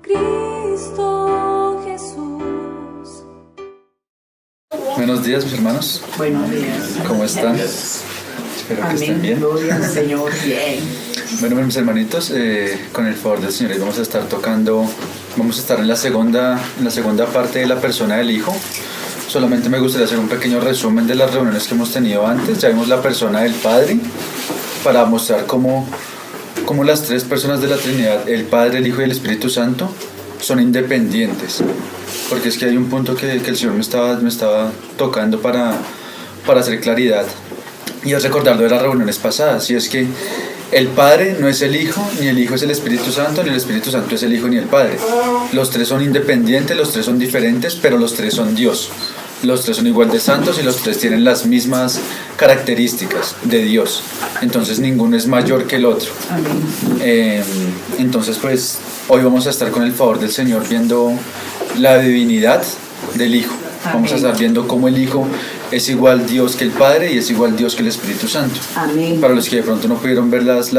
Cristo Jesús. Buenos días, mis hermanos. Buenos días. ¿Cómo están? Espero que estén bien. Gloria al Señor, bien. Bueno, mis hermanitos, con el favor del Señor, vamos a estar en la segunda parte de la persona del Hijo. Solamente me gustaría hacer un pequeño resumen de las reuniones que hemos tenido antes. Ya vimos la persona del Padre, para mostrar cómo las tres personas de la Trinidad, el Padre, el Hijo y el Espíritu Santo, son independientes. Porque es que hay un punto que el Señor me estaba tocando para hacer claridad. Y es recordarlo de las reuniones pasadas. Y es que el Padre no es el Hijo, ni el Hijo es el Espíritu Santo, ni el Espíritu Santo es el Hijo ni el Padre. Los tres son independientes, los tres son diferentes, pero los tres son Dios. Los tres son igual de santos y los tres tienen las mismas características de Dios. Entonces ninguno es mayor que el otro. Entonces pues hoy vamos a estar con el favor del Señor viendo la divinidad del Hijo. Vamos a estar viendo cómo el Hijo es igual Dios que el Padre y es igual Dios que el Espíritu Santo. Amén. Para los que de pronto no pudieron ver las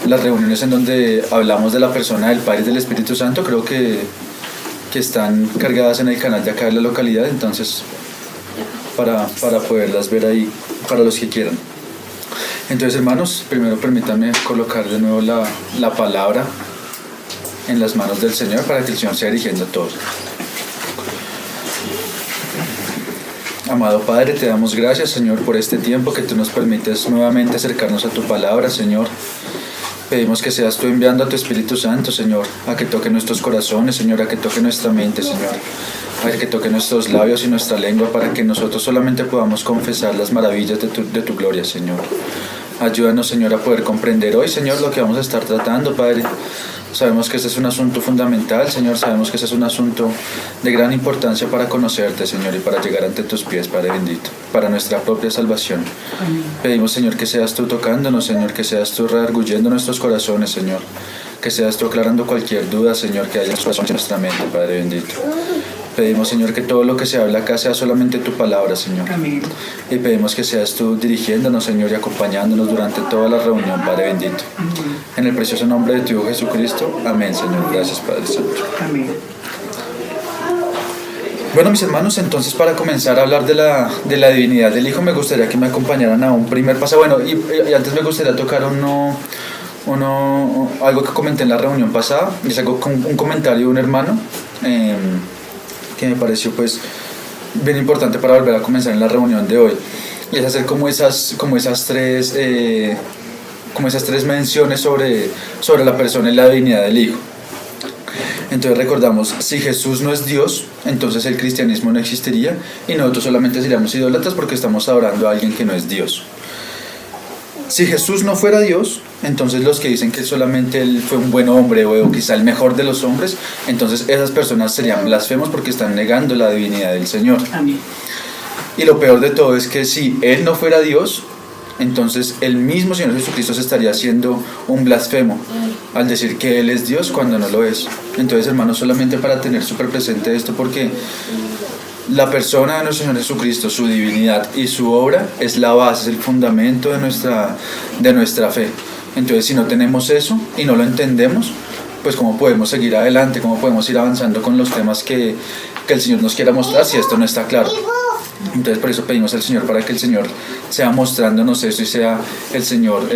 reuniones en donde hablamos de la persona del Padre y del Espíritu Santo, creo que están cargadas en el canal de acá de la localidad, entonces para poderlas ver ahí, para los que quieran. Entonces, hermanos, primero permítanme colocar de nuevo la palabra en las manos del Señor para que el Señor sea dirigiendo a todos. Amado Padre, te damos gracias, Señor, por este tiempo que tú nos permites nuevamente acercarnos a tu palabra, Señor. Pedimos que seas tú enviando a tu Espíritu Santo, Señor, a que toque nuestros corazones, Señor, a que toque nuestra mente, Señor, a que toque nuestros labios y nuestra lengua para que nosotros solamente podamos confesar las maravillas de tu gloria, Señor. Ayúdanos, Señor, a poder comprender hoy, Señor, lo que vamos a estar tratando, Padre. Sabemos que este es un asunto fundamental, Señor, sabemos que este es un asunto de gran importancia para conocerte, Señor, y para llegar ante tus pies, Padre bendito, para nuestra propia salvación. Amén. Pedimos, Señor, que seas tú tocándonos, Señor, que seas tú redarguyendo nuestros corazones, Señor, que seas tú aclarando cualquier duda, Señor, que haya en nuestra mente, Padre bendito. Pedimos, Señor, que todo lo que se habla acá sea solamente tu palabra, Señor. Amén. Y pedimos que seas tú dirigiéndonos, Señor, y acompañándonos durante toda la reunión, Padre bendito. Amén. En el precioso nombre de tu Hijo Jesucristo. Amén, Señor. Gracias, Padre Santo. Amén. Bueno, mis hermanos, entonces para comenzar a hablar de la divinidad del Hijo, me gustaría que me acompañaran a un primer paso. Bueno, y antes me gustaría tocar algo que comenté en la reunión pasada. Es algo con un comentario de un hermano que me pareció pues bien importante para volver a comenzar en la reunión de hoy, y es hacer como esas tres menciones sobre la persona y la divinidad del Hijo. Entonces recordamos, si Jesús no es Dios, entonces el cristianismo no existiría y nosotros solamente seríamos idólatras porque estamos adorando a alguien que no es Dios. Si Jesús no fuera Dios, entonces los que dicen que solamente Él fue un buen hombre o quizá el mejor de los hombres, entonces esas personas serían blasfemos porque están negando la divinidad del Señor. Amén. Y lo peor de todo es que si Él no fuera Dios, entonces el mismo Señor Jesucristo se estaría haciendo un blasfemo al decir que Él es Dios cuando no lo es. Entonces, hermanos, solamente para tener súper presente esto, porque la persona de nuestro Señor Jesucristo, su divinidad y su obra es la base, es el fundamento de nuestra fe. Entonces, si no tenemos eso y no lo entendemos, pues cómo podemos seguir adelante, cómo podemos ir avanzando con los temas que el Señor nos quiera mostrar si esto no está claro. Entonces por eso pedimos al Señor para que el Señor sea mostrándonos eso y sea el Señor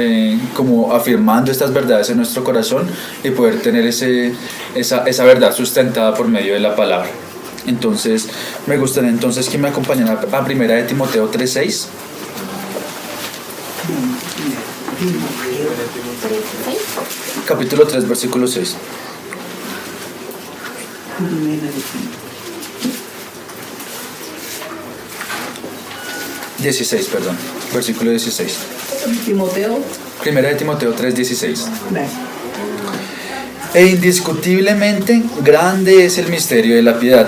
como afirmando estas verdades en nuestro corazón y poder tener esa verdad sustentada por medio de la palabra. Entonces me gustaría entonces que me acompañaran a 1 de Timoteo 3:6. Capítulo 3, versículo 6. 16, perdón, versículo 16. Timoteo. 1 de Timoteo 3:16. E indiscutiblemente grande es el misterio de la piedad.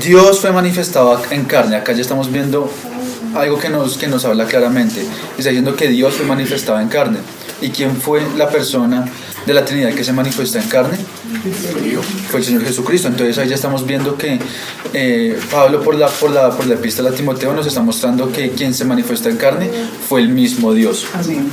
Dios fue manifestado en carne. Acá ya estamos viendo algo que nos habla claramente. Está diciendo que Dios fue manifestado en carne. ¿Y quién fue la persona de la Trinidad que se manifiesta en carne? Fue el Señor Jesucristo. Entonces ahí ya estamos viendo que Pablo por la epístola a Timoteo nos está mostrando que quien se manifiesta en carne fue el mismo Dios. Amén.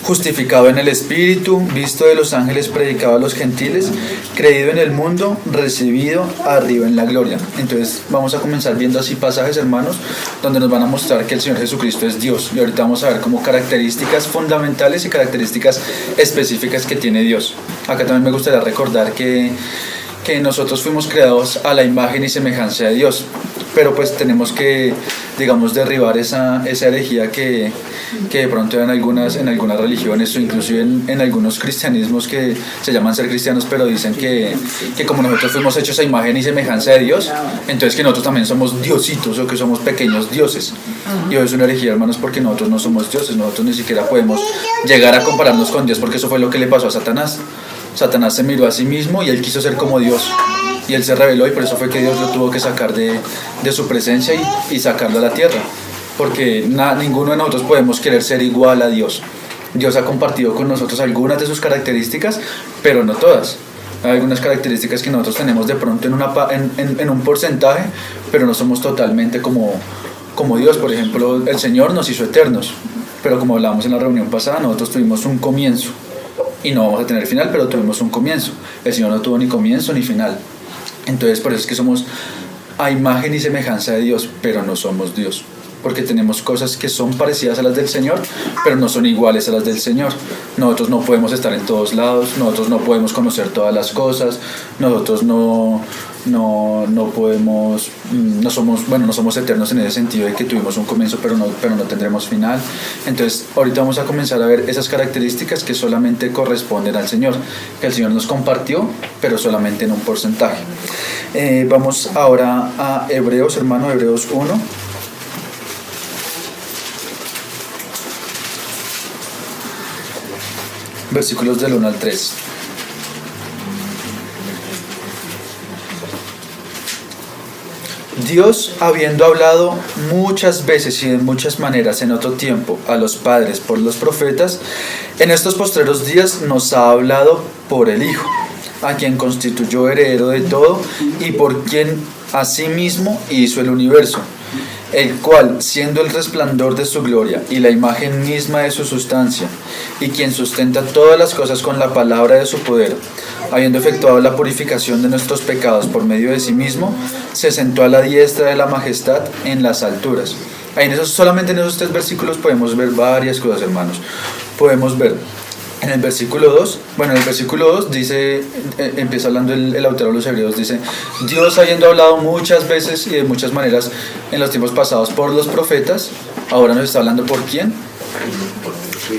Justificado en el Espíritu, visto de los ángeles, predicado a los gentiles, creído en el mundo, recibido arriba en la gloria. Entonces vamos a comenzar viendo así pasajes, hermanos, donde nos van a mostrar que el Señor Jesucristo es Dios. Y ahorita vamos a ver como características fundamentales y características específicas que tiene Dios. Acá también me gustaría recordar que nosotros fuimos creados a la imagen y semejanza de Dios, pero pues tenemos que, digamos, derribar esa herejía que de pronto en algunas religiones o inclusive en algunos cristianismos que se llaman ser cristianos, pero dicen que como nosotros fuimos hechos a imagen y semejanza de Dios, entonces que nosotros también somos diositos o que somos pequeños dioses. Y eso es una herejía, hermanos, porque nosotros no somos dioses, nosotros ni siquiera podemos llegar a compararnos con Dios, porque eso fue lo que le pasó a Satanás. Satanás se miró a sí mismo y él quiso ser como Dios. Y él se rebeló y por eso fue que Dios lo tuvo que sacar de su presencia y sacarlo a la tierra. Porque ninguno de nosotros podemos querer ser igual a Dios. Dios ha compartido con nosotros algunas de sus características, pero no todas. Hay algunas características que nosotros tenemos de pronto en un porcentaje, pero no somos totalmente como Dios. Por ejemplo, el Señor nos hizo eternos, pero como hablábamos en la reunión pasada, nosotros tuvimos un comienzo. Y no vamos a tener final, pero tuvimos un comienzo. El Señor no tuvo ni comienzo ni final. Entonces por eso es que somos a imagen y semejanza de Dios, pero no somos Dios. Porque tenemos cosas que son parecidas a las del Señor, pero no son iguales a las del Señor. Nosotros no podemos estar en todos lados, nosotros no podemos conocer todas las cosas, nosotros no podemos, no somos eternos en ese sentido de que tuvimos un comienzo pero no tendremos final. Entonces ahorita vamos a comenzar a ver esas características que solamente corresponden al Señor, que el Señor nos compartió, pero solamente en un porcentaje. Vamos ahora a Hebreos, hermano, Hebreos 1. Versículos del 1 al 3. Dios, habiendo hablado muchas veces y de muchas maneras en otro tiempo a los padres por los profetas, en estos postreros días nos ha hablado por el Hijo, a quien constituyó heredero de todo y por quien asimismo hizo el universo, el cual, siendo el resplandor de su gloria y la imagen misma de su sustancia, y quien sustenta todas las cosas con la palabra de su poder, habiendo efectuado la purificación de nuestros pecados por medio de sí mismo, se sentó a la diestra de la majestad en las alturas. Ahí solamente en esos 3 versículos podemos ver varias cosas, hermanos. Podemos ver en el versículo 2, dice, empieza hablando el autor de los Hebreos, dice: Dios, habiendo hablado muchas veces y de muchas maneras en los tiempos pasados por los profetas, ahora nos está hablando por quién.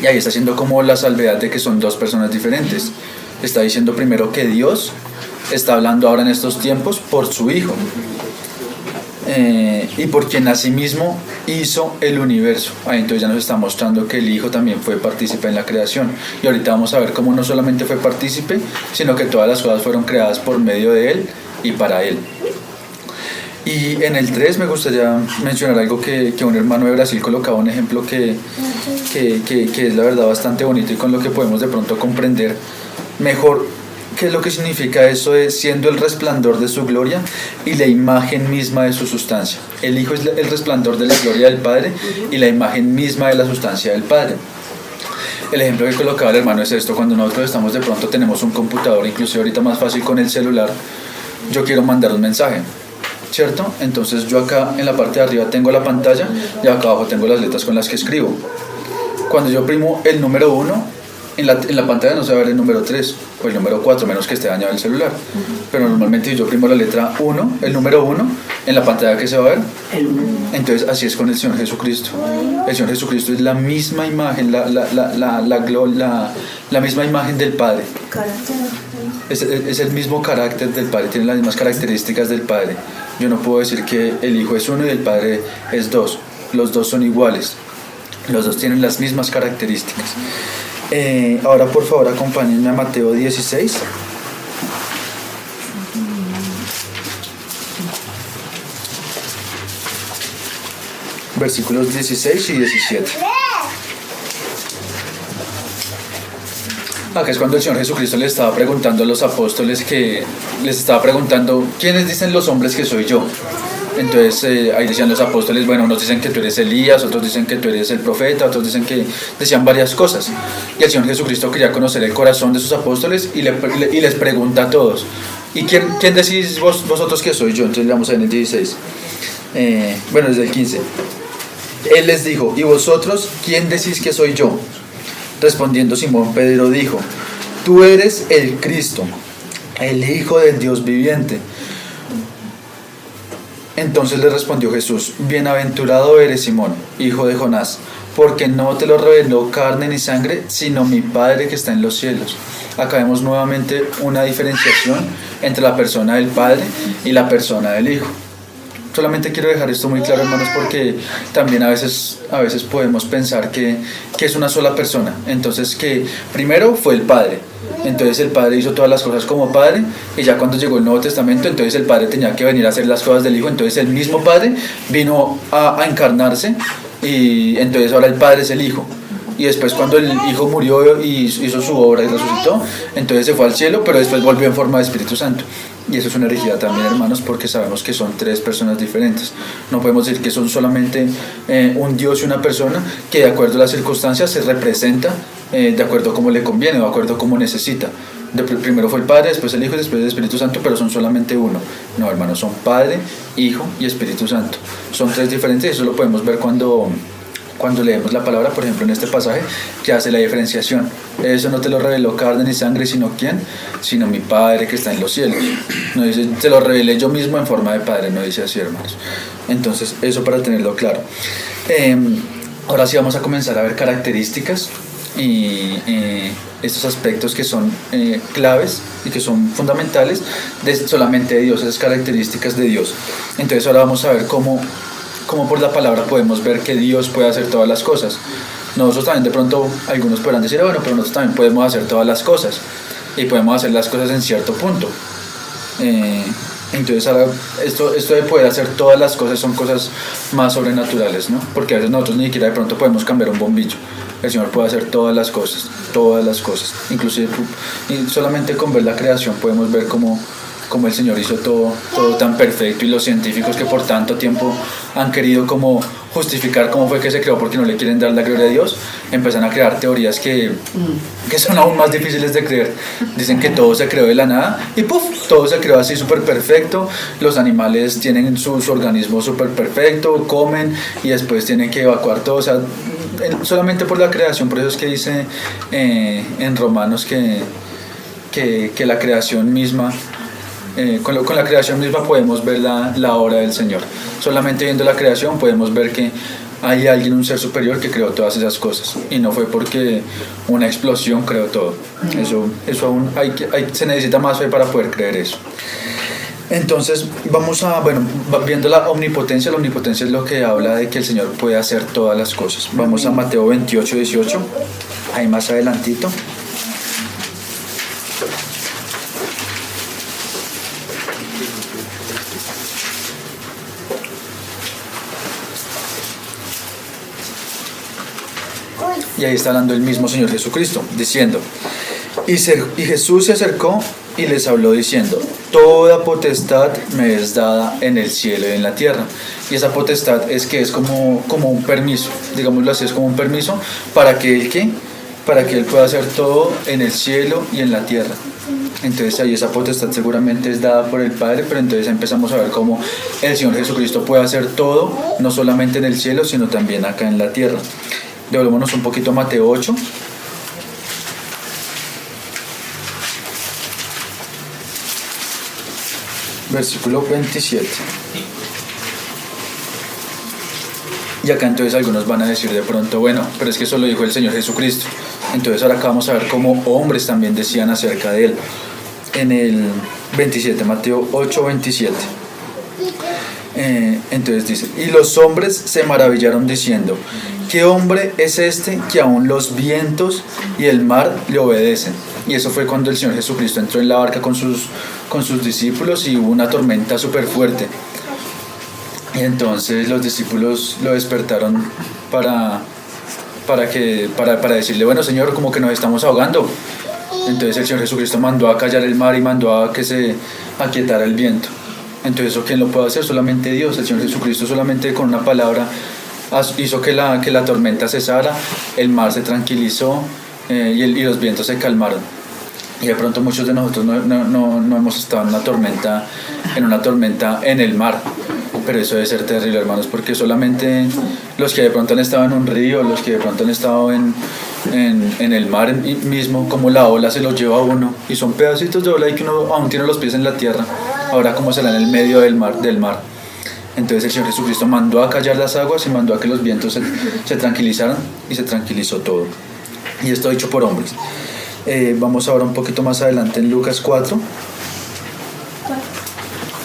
Y ahí está haciendo como la salvedad de que son 2 personas diferentes. Está diciendo primero que Dios está hablando ahora en estos tiempos por su Hijo, y por quien asimismo hizo el universo. Ahí entonces ya nos está mostrando que el Hijo también fue partícipe en la creación. Y ahorita vamos a ver cómo no solamente fue partícipe, sino que todas las cosas fueron creadas por medio de Él y para Él. Y en el 3 me gustaría mencionar algo que un hermano de Brasil colocaba, un ejemplo que es la verdad bastante bonito y con lo que podemos de pronto comprender mejor qué es lo que significa eso de siendo el resplandor de su gloria y la imagen misma de su sustancia. El Hijo es el resplandor de la gloria del Padre y la imagen misma de la sustancia del Padre. El ejemplo que colocaba el hermano es esto: cuando nosotros estamos de pronto, tenemos un computador, inclusive ahorita más fácil con el celular, yo quiero mandar un mensaje, ¿cierto? Entonces yo acá en la parte de arriba tengo la pantalla y acá abajo tengo las letras con las que escribo. Cuando yo oprimo el número 1, en la pantalla no se va a ver el número 3 o el número 4, menos que esté dañado el celular. Pero normalmente yo oprimo la letra 1, el número 1, en la pantalla que se va a ver. Entonces así es con el Señor Jesucristo. El Señor Jesucristo es la misma imagen, la misma imagen del Padre. Es el mismo carácter del Padre, tiene las mismas características del Padre. Yo no puedo decir que el Hijo es 1 y el Padre es 2. Los 2 son iguales. Los 2 tienen las mismas características. Ahora por favor acompáñenme a Mateo 16. Versículos 16 y 17. Acá es cuando el Señor Jesucristo le estaba preguntando a los apóstoles, que les estaba preguntando, ¿quiénes dicen los hombres que soy yo? Entonces ahí decían los apóstoles, bueno, unos dicen que tú eres Elías, otros dicen que tú eres el profeta, otros dicen que decían varias cosas. Y el Señor Jesucristo quería conocer el corazón de sus apóstoles y les pregunta a todos, ¿y quién decís vosotros que soy yo? Entonces vamos a ver en el 16, bueno, desde el 15. Él les dijo, ¿y vosotros quién decís que soy yo? Respondiendo Simón Pedro dijo, tú eres el Cristo, el Hijo del Dios viviente. Entonces le respondió Jesús, bienaventurado eres Simón, hijo de Jonás, porque no te lo reveló carne ni sangre, sino mi Padre que está en los cielos. Acá vemos nuevamente una diferenciación entre la persona del Padre y la persona del Hijo. Solamente quiero dejar esto muy claro, hermanos, porque también a veces podemos pensar que es una sola persona. Entonces, que primero fue el Padre. Entonces el Padre hizo todas las cosas como Padre, y ya cuando llegó el Nuevo Testamento, entonces el Padre tenía que venir a hacer las cosas del Hijo. Entonces el mismo Padre vino a encarnarse, y entonces ahora el Padre es el Hijo. Y después cuando el Hijo murió y hizo su obra y resucitó, entonces se fue al cielo, pero después volvió en forma de Espíritu Santo. Y eso es una herejía también, hermanos, porque sabemos que son tres personas diferentes. No podemos decir que son solamente un Dios y una persona que de acuerdo a las circunstancias se representa de acuerdo a cómo le conviene o de acuerdo a cómo necesita. Primero fue el Padre, después el Hijo y después el Espíritu Santo, pero son solamente uno. No, hermanos, son Padre, Hijo y Espíritu Santo. Son tres diferentes, y eso lo podemos ver cuando leemos la palabra, por ejemplo en este pasaje, que hace la diferenciación. Eso no te lo reveló carne ni sangre, sino ¿quién? Sino mi Padre que está en los cielos. No dice, te lo revelé yo mismo en forma de Padre, no dice así, hermanos. Entonces, eso para tenerlo claro. Ahora sí vamos a comenzar a ver características y estos aspectos que son claves y que son fundamentales solamente de Dios, esas características de Dios. Entonces ahora vamos a ver cómo por la palabra podemos ver que Dios puede hacer todas las cosas. Nosotros también de pronto, algunos podrán decir, bueno, pero nosotros también podemos hacer todas las cosas, y podemos hacer las cosas en cierto punto. Entonces ahora esto de poder hacer todas las cosas son cosas más sobrenaturales, ¿no? Porque a veces nosotros ni siquiera de pronto podemos cambiar un bombillo. El Señor puede hacer todas las cosas, inclusive solamente con ver la creación podemos ver cómo el Señor hizo todo tan perfecto, y los científicos que por tanto tiempo han querido como justificar cómo fue que se creó porque no le quieren dar la gloria a Dios, empiezan a crear teorías que son aún más difíciles de creer. Dicen que todo se creó de la nada y ¡puf! Todo se creó así súper perfecto, los animales tienen su organismo súper perfecto, comen y después tienen que evacuar todo, o sea, solamente por la creación. Por eso es que dice en Romanos que la creación misma, con la creación misma podemos ver la obra del Señor. Solamente viendo la creación podemos ver que hay alguien, un ser superior, que creó todas esas cosas, y no fue porque una explosión creó todo. Eso aún se necesita más fe para poder creer eso. Entonces vamos viendo la omnipotencia. La omnipotencia es lo que habla de que el Señor puede hacer todas las cosas. Vamos a Mateo 28:18, ahí más adelantito. Y ahí está hablando el mismo Señor Jesucristo, diciendo, y Jesús se acercó y les habló diciendo, toda potestad me es dada en el cielo y en la tierra. Y esa potestad es como un permiso, digámoslo así, es como un permiso para que Él pueda hacer todo en el cielo y en la tierra. Entonces ahí esa potestad seguramente es dada por el Padre, pero entonces empezamos a ver cómo el Señor Jesucristo puede hacer todo, no solamente en el cielo, sino también acá en la tierra. Devolvámonos un poquito a Mateo 8. Versículo 27. Y acá entonces algunos van a decir de pronto, bueno, pero es que eso lo dijo el Señor Jesucristo. Entonces ahora acá vamos a ver cómo hombres también decían acerca de Él. En el 27, Mateo 8, 27. Entonces dice, y los hombres se maravillaron diciendo, ¿qué hombre es este que aún los vientos y el mar le obedecen? Y eso fue cuando el Señor Jesucristo entró en la barca con sus discípulos, y hubo una tormenta súper fuerte. Y entonces los discípulos lo despertaron para decirle, bueno, Señor, como que nos estamos ahogando. Entonces el Señor Jesucristo mandó a callar el mar y mandó a que se aquietara el viento. Entonces ¿eso quién lo puede hacer? Solamente Dios. El Señor Jesucristo solamente con una palabra hizo que la tormenta cesara, el mar se tranquilizó y los vientos se calmaron. Y de pronto muchos de nosotros no hemos estado en una tormenta en el mar, pero eso debe ser terrible, hermanos, porque solamente los que de pronto han estado en un río, los que de pronto han estado en el mar mismo, como la ola se los lleva a uno, y son pedacitos de ola y que uno aún tiene los pies en la tierra, ahora como será en el medio del mar. Entonces el Señor Jesucristo mandó a callar las aguas y mandó a que los vientos se tranquilizaran, y se tranquilizó todo. Y esto dicho por hombres. Vamos ahora un poquito más adelante en Lucas 4,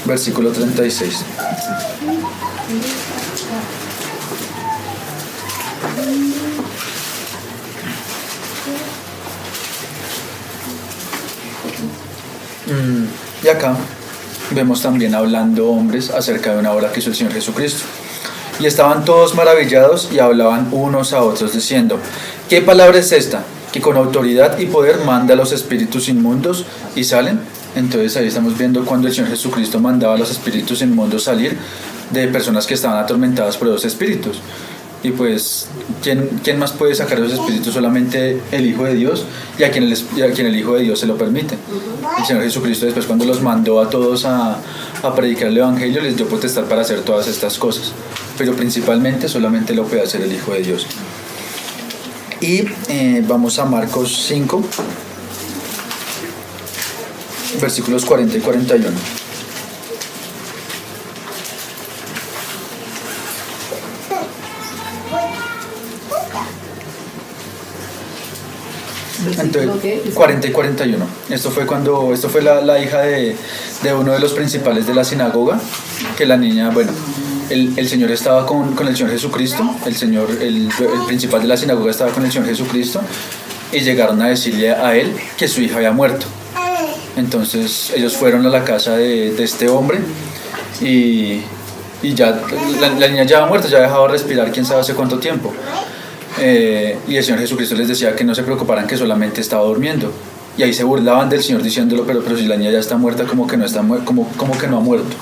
versículo 36. Y acá vemos también hablando hombres acerca de una obra que hizo el Señor Jesucristo. Y estaban todos maravillados y hablaban unos a otros diciendo: ¿qué palabra es esta? Que con autoridad y poder manda a los espíritus inmundos y salen. Entonces ahí estamos viendo cuando el Señor Jesucristo mandaba a los espíritus inmundos salir de personas que estaban atormentadas por los espíritus. Y pues, ¿quién más puede sacar esos espíritus? Solamente el Hijo de Dios, y a quien el Hijo de Dios se lo permite. El Señor Jesucristo después, cuando los mandó a todos a predicar el Evangelio, les dio potestad para hacer todas estas cosas, pero principalmente solamente lo puede hacer el Hijo de Dios. Y vamos a Marcos 5, versículos 40 y 41. Entonces, 40 y 41. Esto fue la hija de uno de los principales de la sinagoga, que la niña, bueno, el Señor estaba con el Señor Jesucristo, el principal de la sinagoga estaba con el Señor Jesucristo, y llegaron a decirle a él que su hija había muerto. Entonces ellos fueron a la casa de este hombre y ya la niña ya había muerto, ya había dejado de respirar quién sabe hace cuánto tiempo. Y el Señor Jesucristo les decía que no se preocuparan, que solamente estaba durmiendo. Y ahí se burlaban del Señor diciéndolo, pero si la niña ya está muerta, como que no ha muerto.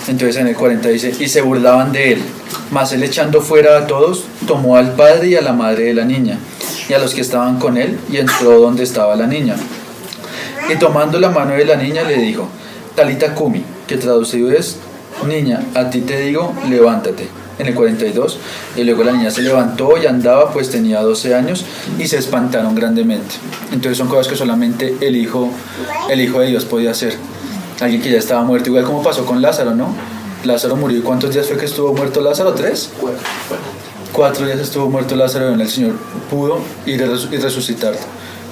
Entonces en el 40 dice: y se burlaban de él, mas él, echando fuera a todos, tomó al padre y a la madre de la niña y a los que estaban con él, y entró donde estaba la niña. Y tomando la mano de la niña le dijo: Talita cumi, que traducido es: niña, a ti te digo, levántate. En el 42, y luego la niña se levantó y andaba, pues tenía 12 años, y se espantaron grandemente. Entonces son cosas que solamente el Hijo de Dios podía hacer. Alguien que ya estaba muerto, igual como pasó con Lázaro, ¿no? Lázaro murió, ¿y cuántos días fue que estuvo muerto Lázaro? ¿3? 4 días estuvo muerto Lázaro, y el Señor pudo ir y resucitarlo.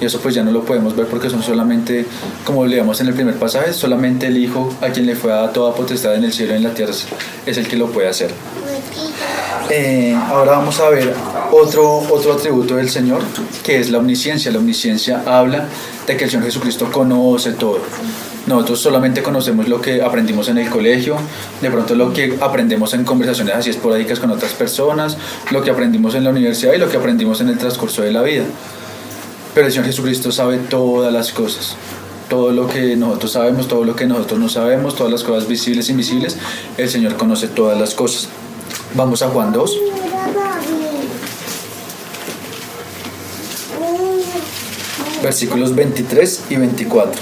Y eso pues ya no lo podemos ver, porque son solamente, como leíamos en el primer pasaje, solamente el Hijo, a quien le fue dada toda potestad en el cielo y en la tierra, es el que lo puede hacer. Ahora vamos a ver otro atributo del Señor, que es la omnisciencia. La omnisciencia habla de que el Señor Jesucristo conoce todo. Nosotros solamente conocemos lo que aprendimos en el colegio, de pronto lo que aprendemos en conversaciones así esporádicas con otras personas, lo que aprendimos en la universidad y lo que aprendimos en el transcurso de la vida. Pero el Señor Jesucristo sabe todas las cosas, todo lo que nosotros sabemos, todo lo que nosotros no sabemos, todas las cosas visibles e invisibles. El Señor conoce todas las cosas. Vamos a Juan 2. Versículos 23 y 24.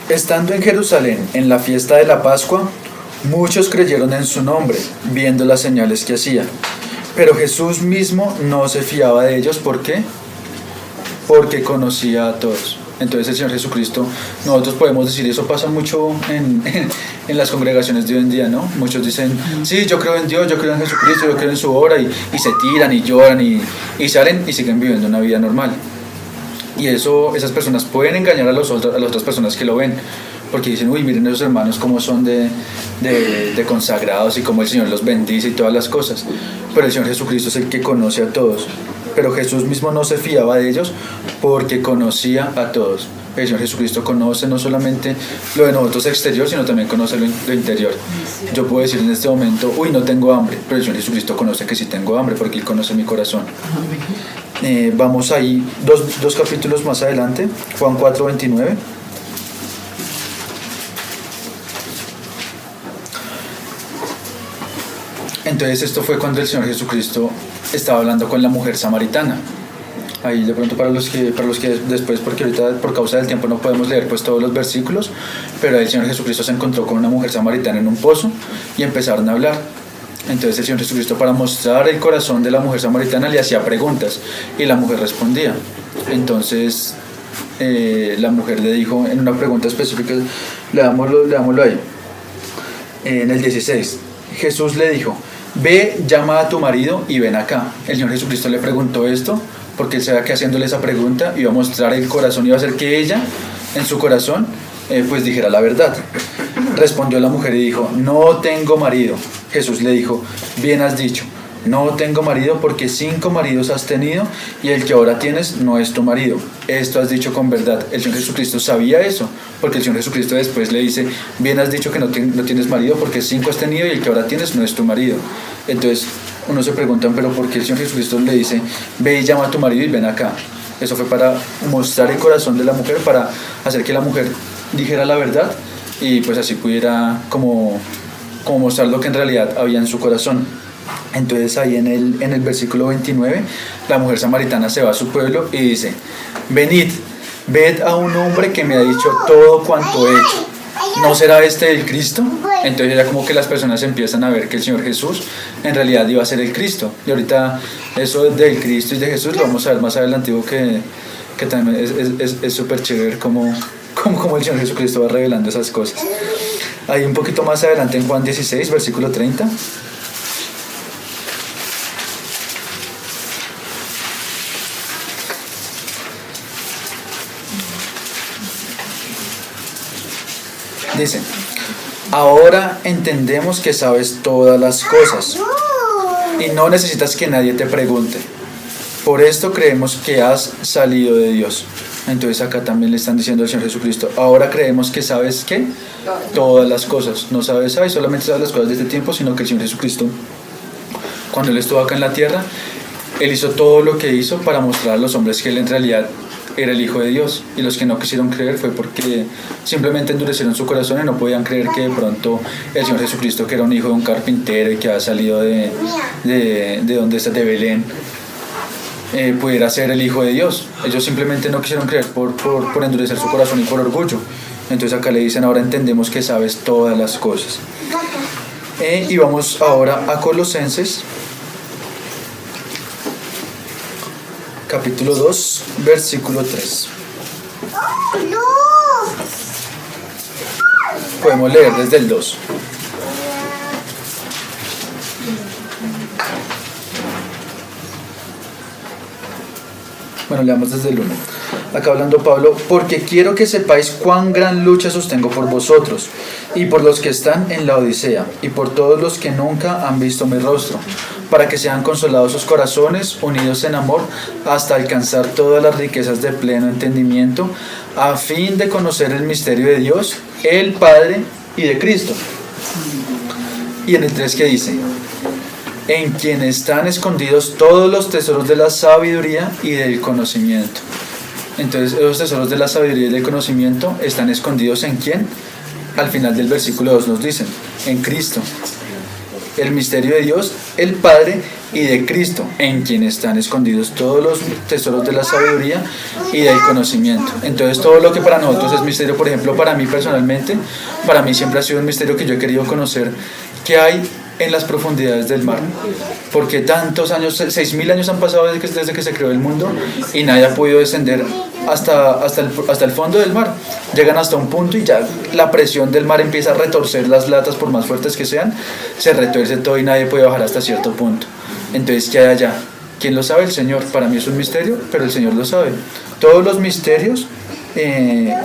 Estando en Jerusalén en la fiesta de la Pascua, muchos creyeron en su nombre, viendo las señales que hacía. Pero Jesús mismo no se fiaba de ellos. ¿Por qué? Porque conocía a todos. Entonces el Señor Jesucristo, nosotros podemos decir, y eso pasa mucho en las congregaciones de hoy en día, ¿no? Muchos dicen: sí, yo creo en Dios, yo creo en Jesucristo, yo creo en su obra, y se tiran y lloran y salen y siguen viviendo una vida normal. Y esas personas pueden engañar a las otras personas que lo ven, porque dicen: uy, miren esos hermanos cómo son de consagrados y cómo el Señor los bendice y todas las cosas. Pero el Señor Jesucristo es el que conoce a todos. Pero Jesús mismo no se fiaba de ellos porque conocía a todos. El Señor Jesucristo conoce no solamente lo de nosotros exterior, sino también conoce lo interior. Yo puedo decir en este momento, uy, no tengo hambre, pero el Señor Jesucristo conoce que sí tengo hambre porque Él conoce mi corazón. Vamos ahí, dos capítulos más adelante, Juan 4:29. Entonces esto fue cuando el Señor Jesucristo estaba hablando con la mujer samaritana. Ahí de pronto para los que después, porque ahorita por causa del tiempo no podemos leer pues todos los versículos, pero ahí el Señor Jesucristo se encontró con una mujer samaritana en un pozo y empezaron a hablar. Entonces el Señor Jesucristo, para mostrar el corazón de la mujer samaritana, le hacía preguntas y la mujer respondía. Entonces la mujer le dijo en una pregunta específica, leámoslo ahí, en el 16, Jesús le dijo: ve, llama a tu marido y ven acá. El Señor Jesucristo le preguntó esto porque Él sabía que haciéndole esa pregunta iba a mostrar el corazón, iba a hacer que ella, en su corazón, pues dijera la verdad. Respondió la mujer y dijo: no tengo marido. Jesús le dijo: bien has dicho, no tengo marido, porque 5 maridos has tenido y el que ahora tienes no es tu marido. Esto has dicho con verdad. El Señor Jesucristo sabía eso, porque el Señor Jesucristo después le dice: bien has dicho que no tienes marido, porque 5 has tenido y el que ahora tienes no es tu marido. Entonces uno se pregunta, pero ¿por qué el Señor Jesucristo le dice: ve y llama a tu marido y ven acá? Eso fue para mostrar el corazón de la mujer, para hacer que la mujer dijera la verdad y pues así pudiera como mostrar lo que en realidad había en su corazón. Entonces ahí en el versículo 29 la mujer samaritana se va a su pueblo y dice: venid, ved a un hombre que me ha dicho todo cuanto he hecho. ¿No será este el Cristo? Entonces ya como que las personas empiezan a ver que el Señor Jesús en realidad iba a ser el Cristo. Y ahorita eso del Cristo y de Jesús lo vamos a ver más adelante, que también es súper chévere como el Señor Jesucristo va revelando esas cosas. Ahí un poquito más adelante en Juan 16, versículo 30. Dice: ahora entendemos que sabes todas las cosas y no necesitas que nadie te pregunte. Por esto creemos que has salido de Dios. Entonces acá también le están diciendo al Señor Jesucristo: ahora creemos que sabes ¿qué? Todas las cosas. No sabes solamente sabes las cosas de este tiempo, sino que el Señor Jesucristo, cuando Él estuvo acá en la tierra, Él hizo todo lo que hizo para mostrar a los hombres que Él en realidad era el Hijo de Dios, y los que no quisieron creer fue porque simplemente endurecieron su corazón y no podían creer que de pronto el Señor Jesucristo, que era un hijo de un carpintero y que había salido de donde está, de Belén, pudiera ser el Hijo de Dios. Ellos simplemente no quisieron creer por endurecer su corazón y por orgullo. Entonces acá le dicen: ahora entendemos que sabes todas las cosas. Y vamos ahora a Colosenses capítulo 2, versículo 3. Podemos leer desde el 2. Bueno, leamos desde el 1. Acá hablando Pablo: porque quiero que sepáis cuán gran lucha sostengo por vosotros y por los que están en la Odisea y por todos los que nunca han visto mi rostro, para que sean consolados sus corazones, unidos en amor, hasta alcanzar todas las riquezas de pleno entendimiento, a fin de conocer el misterio de Dios, el Padre, y de Cristo. Y en el 3 que dice: en quien están escondidos todos los tesoros de la sabiduría y del conocimiento. Entonces los tesoros de la sabiduría y del conocimiento están escondidos ¿en quién? Al final del versículo 2 nos dicen: en Cristo. El misterio de Dios, el Padre, y de Cristo, en quien están escondidos todos los tesoros de la sabiduría y del conocimiento. Entonces todo lo que para nosotros es misterio, por ejemplo, para mí personalmente, para mí siempre ha sido un misterio que yo he querido conocer, qué hay en las profundidades del mar, porque tantos años, 6.000 años han pasado desde que se creó el mundo y nadie ha podido descender hasta el fondo del mar. Llegan hasta un punto y ya la presión del mar empieza a retorcer las latas, por más fuertes que sean, se retuerce todo y nadie puede bajar hasta cierto punto. Entonces, ¿qué hay allá? ¿Quién lo sabe? El Señor. Para mí es un misterio, pero el Señor lo sabe. Todos los misterios,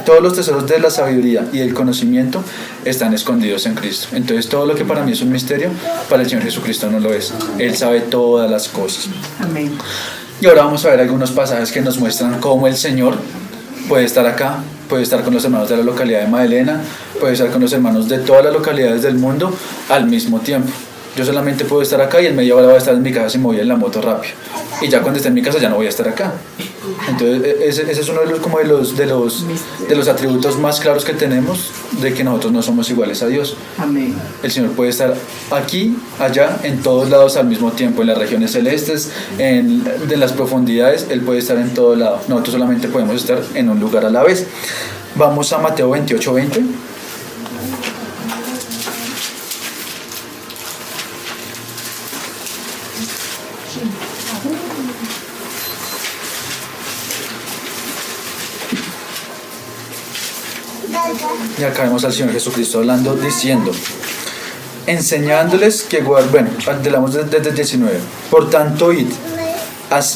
todos los tesoros de la sabiduría y del conocimiento están escondidos en Cristo. Entonces todo lo que para mí es un misterio, para el Señor Jesucristo no lo es. Él sabe todas las cosas. Amén. Y ahora vamos a ver algunos pasajes que nos muestran cómo el Señor puede estar acá puede estar con los hermanos de la localidad de Magdalena, puede estar con los hermanos de todas las localidades del mundo al mismo tiempo. Yo solamente puedo estar acá y en media hora voy a estar en mi casa si me voy en la moto rápido. Y ya cuando esté en mi casa ya no voy a estar acá. Entonces ese es uno de los, como de los atributos más claros que tenemos de que nosotros no somos iguales a Dios. Amén. El Señor puede estar aquí, allá, en todos lados al mismo tiempo, en las regiones celestes, de las profundidades, Él puede estar en todo lado. Nosotros solamente podemos estar en un lugar a la vez. Vamos a Mateo 28:20. Y acá vemos al Señor Jesucristo hablando, diciendo, enseñándoles que guarden, bueno, desde el 19, por tanto id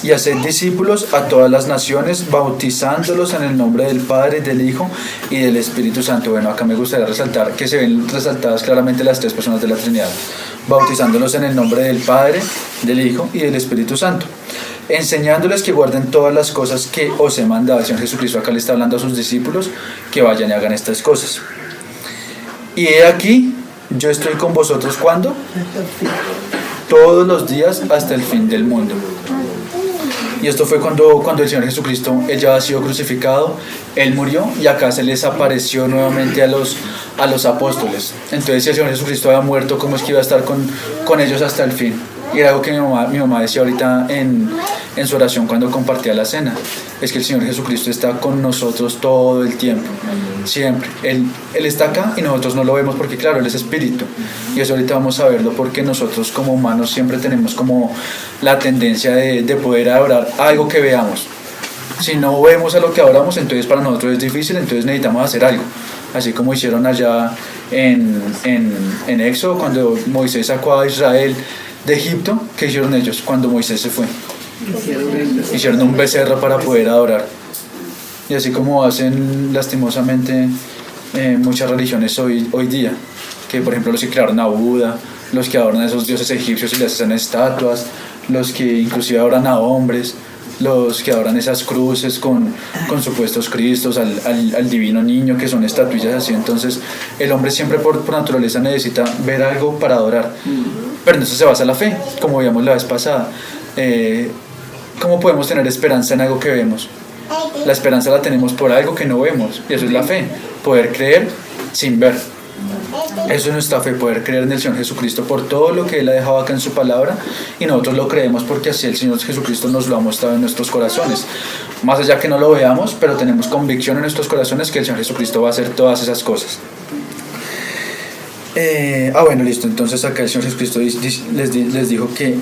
y haced discípulos a todas las naciones, bautizándolos en el nombre del Padre, del Hijo y del Espíritu Santo. Bueno, acá me gustaría resaltar que se ven resaltadas claramente las tres personas de la Trinidad, bautizándolos en el nombre del Padre, del Hijo y del Espíritu Santo, enseñándoles que guarden todas las cosas que os he mandado. El Señor Jesucristo acá le está hablando a sus discípulos que vayan y hagan estas cosas. Y he aquí, yo estoy con vosotros, ¿cuándo? Todos los días hasta el fin del mundo. Y esto fue cuando el Señor Jesucristo, Él ya ha sido crucificado, Él murió y acá se les apareció nuevamente a los apóstoles. Entonces, si el Señor Jesucristo había muerto, ¿cómo es que iba a estar con ellos hasta el fin? Y era algo que mi mamá decía ahorita en su oración cuando compartía la cena. Es que el Señor Jesucristo está con nosotros todo el tiempo, siempre. Él está acá y nosotros no lo vemos porque, claro, Él es espíritu. Y eso ahorita vamos a verlo porque nosotros como humanos siempre tenemos como la tendencia de poder adorar algo que veamos. Si no vemos a lo que adoramos, entonces para nosotros es difícil, entonces necesitamos hacer algo. Así como hicieron allá en Éxodo, cuando Moisés sacó a Israel de Egipto. ¿Qué hicieron ellos cuando Moisés se fue? Hicieron un becerro para poder adorar. Y así como hacen lastimosamente muchas religiones hoy día, que por ejemplo los que crearon a Buda, los que adoran a esos dioses egipcios y les hacen estatuas, los que inclusive adoran a hombres, los que adoran esas cruces con supuestos cristos, al divino niño, que son estatuillas así. Entonces el hombre siempre por naturaleza necesita ver algo para adorar, pero en eso se basa la fe, como veíamos la vez pasada. ¿Cómo podemos tener esperanza en algo que vemos? La esperanza la tenemos por algo que no vemos, y eso es la fe, poder creer sin ver. Eso es nuestra fe, poder creer en el Señor Jesucristo por todo lo que Él ha dejado acá en su palabra, y nosotros lo creemos porque así el Señor Jesucristo nos lo ha mostrado en nuestros corazones. Más allá que no lo veamos, pero tenemos convicción en nuestros corazones que el Señor Jesucristo va a hacer todas esas cosas. Bueno, listo. Entonces acá el Señor Jesucristo les dijo que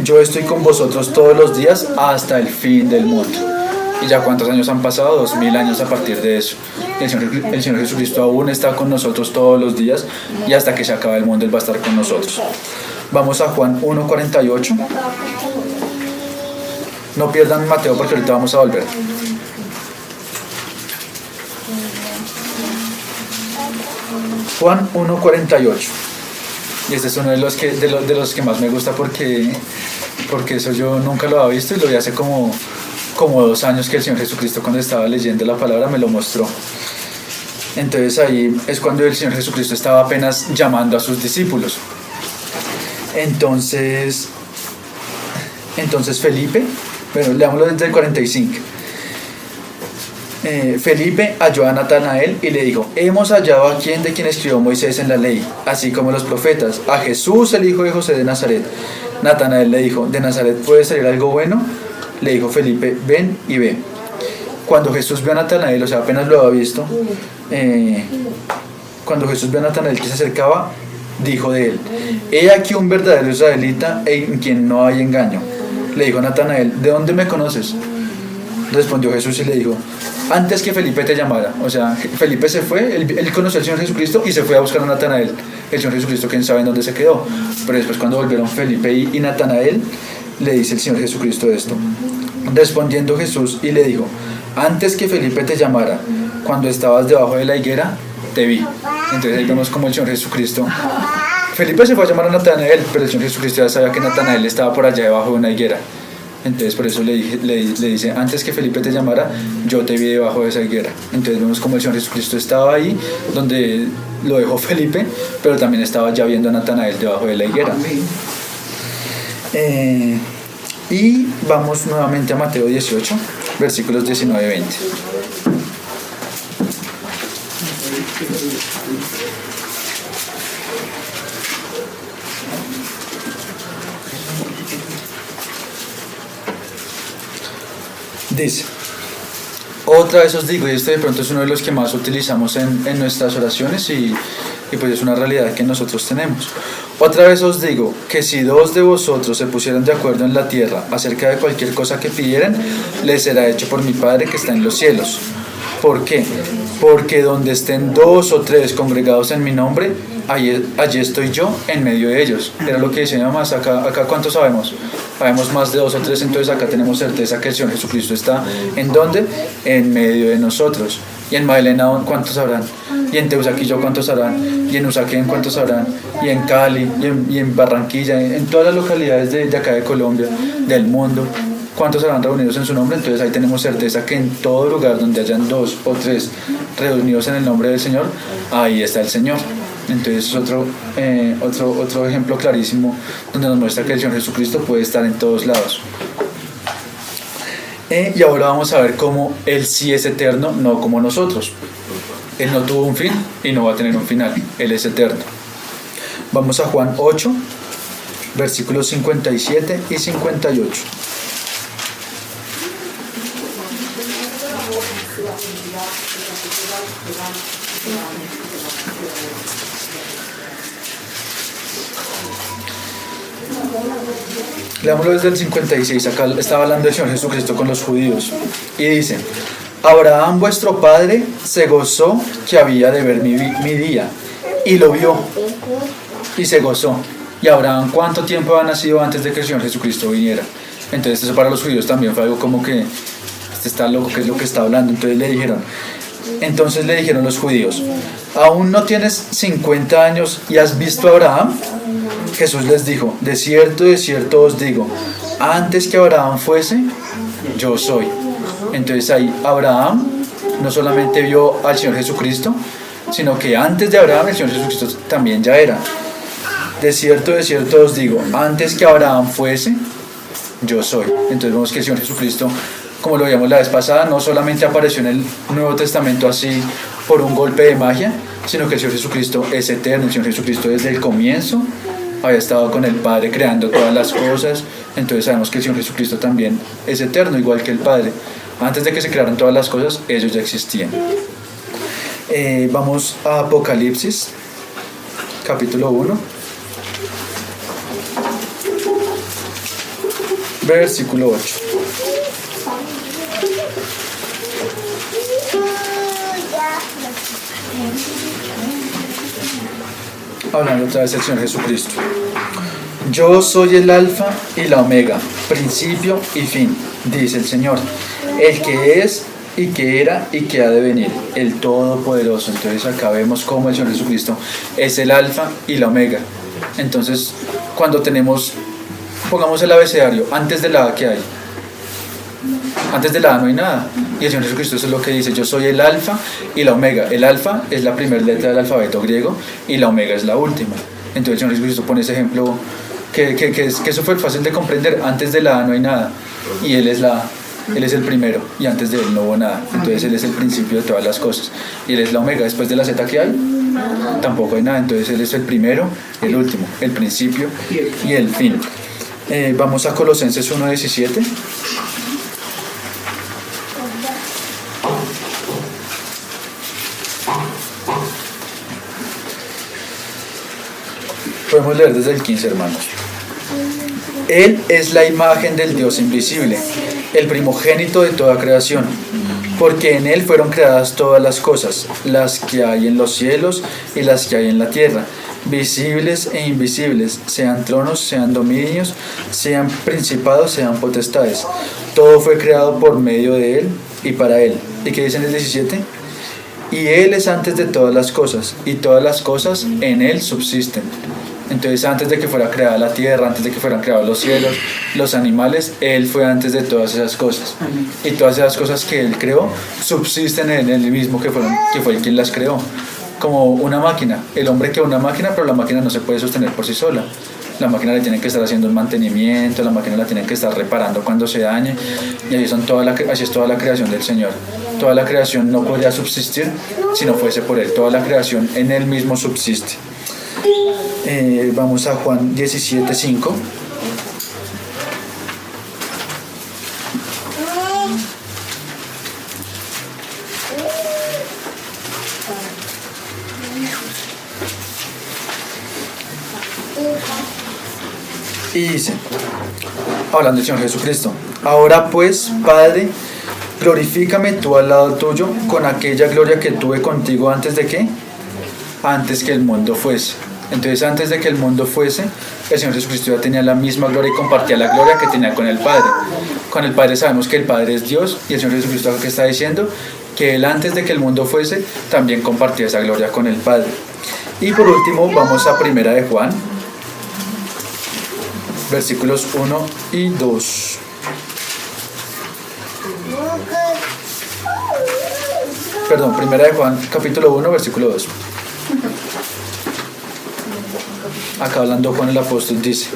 yo estoy con vosotros todos los días hasta el fin del mundo. ¿Y ya cuántos años han pasado? 2000 años a partir de eso. El Señor Jesucristo aún está con nosotros todos los días, y hasta que se acabe el mundo Él va a estar con nosotros. Vamos a Juan 1:48. No pierdan Mateo porque ahorita vamos a volver. Juan 1:48. Y este es uno de los que más me gusta porque eso yo nunca lo había visto, y lo vi hace como 2 años que el Señor Jesucristo, cuando estaba leyendo la palabra, me lo mostró. Entonces ahí es cuando el Señor Jesucristo estaba apenas llamando a sus discípulos. Entonces Felipe, bueno, leámoslo desde el 45. Felipe halló a Natanael y le dijo: hemos hallado a quien escribió Moisés en la ley, así como los profetas, a Jesús, el hijo de José de Nazaret. Natanael le dijo: ¿de Nazaret puede salir algo bueno? Le dijo Felipe: ven y ve. Cuando Jesús vio a Natanael, o sea, apenas lo había visto, cuando Jesús vio a Natanael que se acercaba, dijo de él: he aquí un verdadero israelita en quien no hay engaño. Le dijo Natanael: ¿de dónde me conoces? Respondió Jesús y le dijo: antes que Felipe te llamara. O sea, Felipe se fue, él conoció al Señor Jesucristo y se fue a buscar a Natanael. El Señor Jesucristo, quién sabe en dónde se quedó. Pero después, cuando volvieron Felipe y Natanael, le dice el Señor Jesucristo esto. Respondiendo Jesús y le dijo: antes que Felipe te llamara, cuando estabas debajo de la higuera, te vi. Entonces ahí vemos como el Señor Jesucristo, Felipe se fue a llamar a Natanael, pero el Señor Jesucristo ya sabía que Natanael estaba por allá debajo de una higuera. Entonces por eso le dice, antes que Felipe te llamara, yo te vi debajo de esa higuera. Entonces vemos como el Señor Jesucristo estaba ahí, donde lo dejó Felipe, pero también estaba ya viendo a Natanael debajo de la higuera. Y vamos nuevamente a Mateo 18, versículos 19 y 20. Dice, otra vez os digo, y este de pronto es uno de los que más utilizamos en nuestras oraciones y pues es una realidad que nosotros tenemos. Otra vez os digo que si dos de vosotros se pusieran de acuerdo en la tierra acerca de cualquier cosa que pidieran, les será hecho por mi Padre que está en los cielos. ¿Por qué? Porque donde estén dos o tres congregados en mi nombre, allí estoy yo en medio de ellos. Era lo que decía más. Acá ¿cuántos sabemos? Sabemos más de dos o tres, entonces acá tenemos certeza que el Señor Jesucristo está ¿en dónde? En medio de nosotros. Y en Magdalena, ¿cuántos habrán? Y en Teusaquillo, ¿cuántos habrán? Y en Usaquén, ¿cuántos habrán? Y en Cali, y en Barranquilla, en todas las localidades de acá de Colombia, del mundo, ¿cuántos habrán reunidos en su nombre? Entonces ahí tenemos certeza que en todo lugar donde hayan dos o tres reunidos en el nombre del Señor, ahí está el Señor. Entonces es otro ejemplo clarísimo donde nos muestra que el Señor Jesucristo puede estar en todos lados. Y ahora vamos a ver cómo Él sí es eterno, no como nosotros. Él no tuvo un fin y no va a tener un final. Él es eterno. Vamos a Juan 8, versículos 57 y 58. Leámoslo desde el 56, acá estaba hablando el Señor Jesucristo con los judíos y dice, Abraham vuestro padre se gozó que había de ver mi día y lo vio y se gozó. Y Abraham, ¿cuánto tiempo había nacido antes de que el Señor Jesucristo viniera? Entonces eso para los judíos también fue algo como que este está loco, ¿qué es lo que está hablando? Entonces le dijeron los judíos, ¿aún no tienes 50 años y has visto a Abraham? Jesús les dijo, de cierto os digo, antes que Abraham fuese, yo soy. Entonces ahí Abraham no solamente vio al Señor Jesucristo, sino que antes de Abraham el Señor Jesucristo también ya era. De cierto os digo, antes que Abraham fuese, yo soy. Entonces vemos que el Señor Jesucristo, como lo veíamos la vez pasada, no solamente apareció en el Nuevo Testamento así por un golpe de magia, sino que el Señor Jesucristo es eterno. El Señor Jesucristo desde el comienzo había estado con el Padre creando todas las cosas. Entonces sabemos que el Señor Jesucristo también es eterno, igual que el Padre. Antes de que se crearan todas las cosas, ellos ya existían. Vamos a Apocalipsis, capítulo 1, versículo 8. Hablando otra vez del Señor Jesucristo. Yo soy el alfa y la omega, principio y fin, dice el Señor, el que es y que era y que ha de venir, el Todopoderoso. Entonces acá vemos cómo el Señor Jesucristo es el alfa y la omega. Entonces cuando pongamos el abecedario, antes de la A, ¿qué hay? Antes de la A no hay nada. Y el Señor Jesucristo eso es lo que dice, yo soy el alfa y la omega. El alfa es la primera letra del alfabeto griego y la omega es la última. Entonces el Señor Jesucristo pone ese ejemplo que es súper fácil de comprender. Antes de la A no hay nada y Él es el primero y antes de Él no hubo nada. Entonces Él es el principio de todas las cosas y Él es la omega. Después de la Z, ¿qué hay? Tampoco hay nada. Entonces Él es el primero, el último, el principio y el fin. Vamos a Colosenses 1:17. Podemos leer desde el 15, hermanos. Él es la imagen del Dios invisible, el primogénito de toda creación, porque en Él fueron creadas todas las cosas, las que hay en los cielos y las que hay en la tierra, visibles e invisibles, sean tronos, sean dominios, sean principados, sean potestades. Todo fue creado por medio de Él y para Él. ¿Y qué dice en el 17? Y Él es antes de todas las cosas, y todas las cosas en Él subsisten. Entonces antes de que fuera creada la tierra, antes de que fueran creados los cielos, los animales, Él fue antes de todas esas cosas. Y todas esas cosas que Él creó subsisten en Él mismo que fue el quien las creó. Como una máquina, el hombre creó una máquina, pero la máquina no se puede sostener por sí sola. La máquina le tienen que estar haciendo el mantenimiento, la máquina la tienen que estar reparando cuando se dañe, y así es toda la creación del Señor. Toda la creación no podría subsistir si no fuese por Él. Toda la creación en Él mismo subsiste. Vamos a Juan 17:5. Y dice, hablando del Señor Jesucristo: ahora pues, Padre, glorifícame tú al lado tuyo con aquella gloria que tuve contigo antes de ¿qué? Antes que el mundo fuese. Entonces antes de que el mundo fuese, el Señor Jesucristo ya tenía la misma gloria y compartía la gloria que tenía con el Padre. Con el Padre sabemos que el Padre es Dios, y el Señor Jesucristo acá está diciendo que Él antes de que el mundo fuese también compartía esa gloria con el Padre. Y por último vamos a Primera de Juan, versículos 1 y 2. Perdón, Primera de Juan, capítulo 1, versículo 2. Acá hablando Juan el apóstol dice: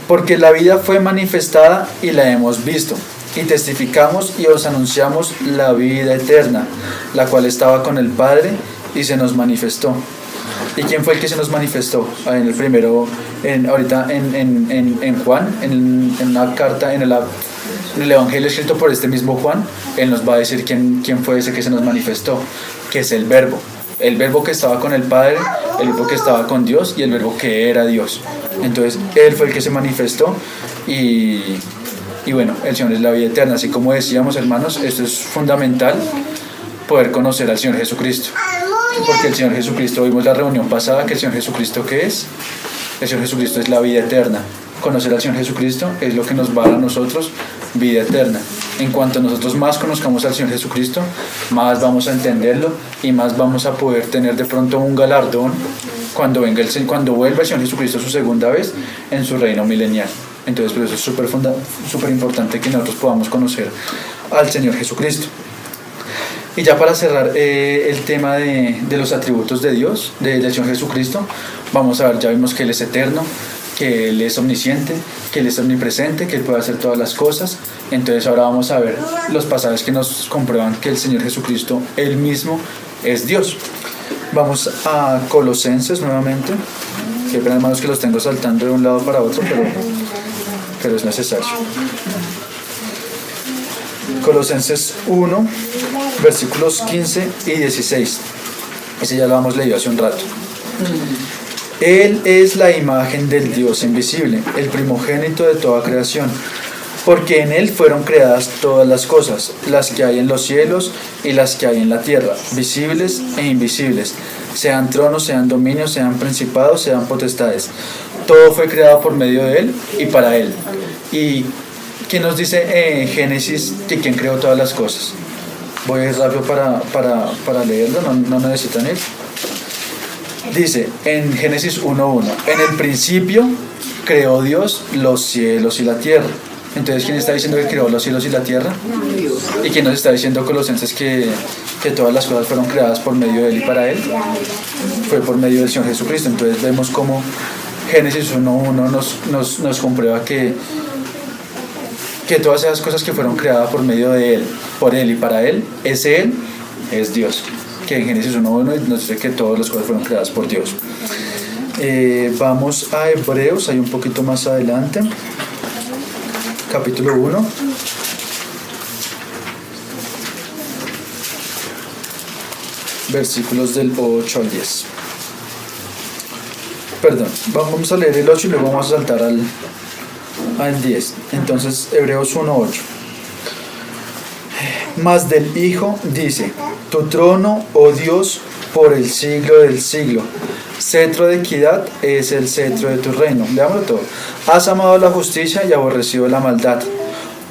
porque la vida fue manifestada y la hemos visto, y testificamos y os anunciamos la vida eterna, la cual estaba con el Padre y se nos manifestó. ¿Y quién fue el que se nos manifestó? En el primero, ahorita en Juan, en la carta, en el Evangelio escrito por este mismo Juan, Él nos va a decir quién fue ese que se nos manifestó, que es el Verbo que estaba con el Padre, el Verbo que estaba con Dios y el Verbo que era Dios. Entonces Él fue el que se manifestó y bueno, el Señor es la vida eterna. Así como decíamos, hermanos, esto es fundamental, poder conocer al Señor Jesucristo. Porque el Señor Jesucristo, vimos la reunión pasada que el Señor Jesucristo, ¿qué es? El Señor Jesucristo es la vida eterna. Conocer al Señor Jesucristo es lo que nos va a dar a nosotros vida eterna. En cuanto nosotros más conozcamos al Señor Jesucristo, más vamos a entenderlo y más vamos a poder tener de pronto un galardón cuando vuelva el Señor Jesucristo su segunda vez en su reino milenial. Entonces, por eso es súper importante que nosotros podamos conocer al Señor Jesucristo. Y ya para cerrar el tema de los atributos de Dios, del Señor Jesucristo, vamos a ver, ya vimos que Él es eterno, que Él es omnisciente, que Él es omnipresente, que Él puede hacer todas las cosas. Entonces ahora vamos a ver los pasajes que nos comprueban que el Señor Jesucristo, Él mismo, es Dios. Vamos a Colosenses nuevamente, que hermanos que los tengo saltando de un lado para otro, pero es necesario. Colosenses 1, versículos 15 y 16. Ese ya lo hemos leído hace un rato. Él es la imagen del Dios invisible, el primogénito de toda creación, porque en Él fueron creadas todas las cosas, las que hay en los cielos y las que hay en la tierra, visibles e invisibles, sean tronos, sean dominios, sean principados, sean potestades. Todo fue creado por medio de Él y para Él. ¿Y quién nos dice en Génesis que quién creó todas las cosas? Voy a ir rápido para leerlo, no necesitan ir. Dice en Génesis 1:1: en el principio creó Dios los cielos y la tierra. Entonces, ¿quién está diciendo que creó los cielos y la tierra? Dios. ¿Y quién nos está diciendo Colosenses que todas las cosas fueron creadas por medio de Él y para Él? Fue por medio del Señor Jesucristo. Entonces vemos cómo Génesis 1:1 nos comprueba que todas esas cosas que fueron creadas por medio de Él, por Él y para Él, ese Él es Dios. Que en Génesis 1:1 nos dice que todas las cosas fueron creadas por Dios. Vamos a Hebreos, hay un poquito más adelante, capítulo 1. Versículos del 8 al 10. Perdón, vamos a leer el 8 y luego vamos a saltar al 10. Entonces, Hebreos 1:8. Mas del Hijo dice: tu trono, oh Dios, por el siglo del siglo. Cetro de equidad es el cetro de tu reino. Leámoslo todo. Has amado la justicia y aborrecido la maldad,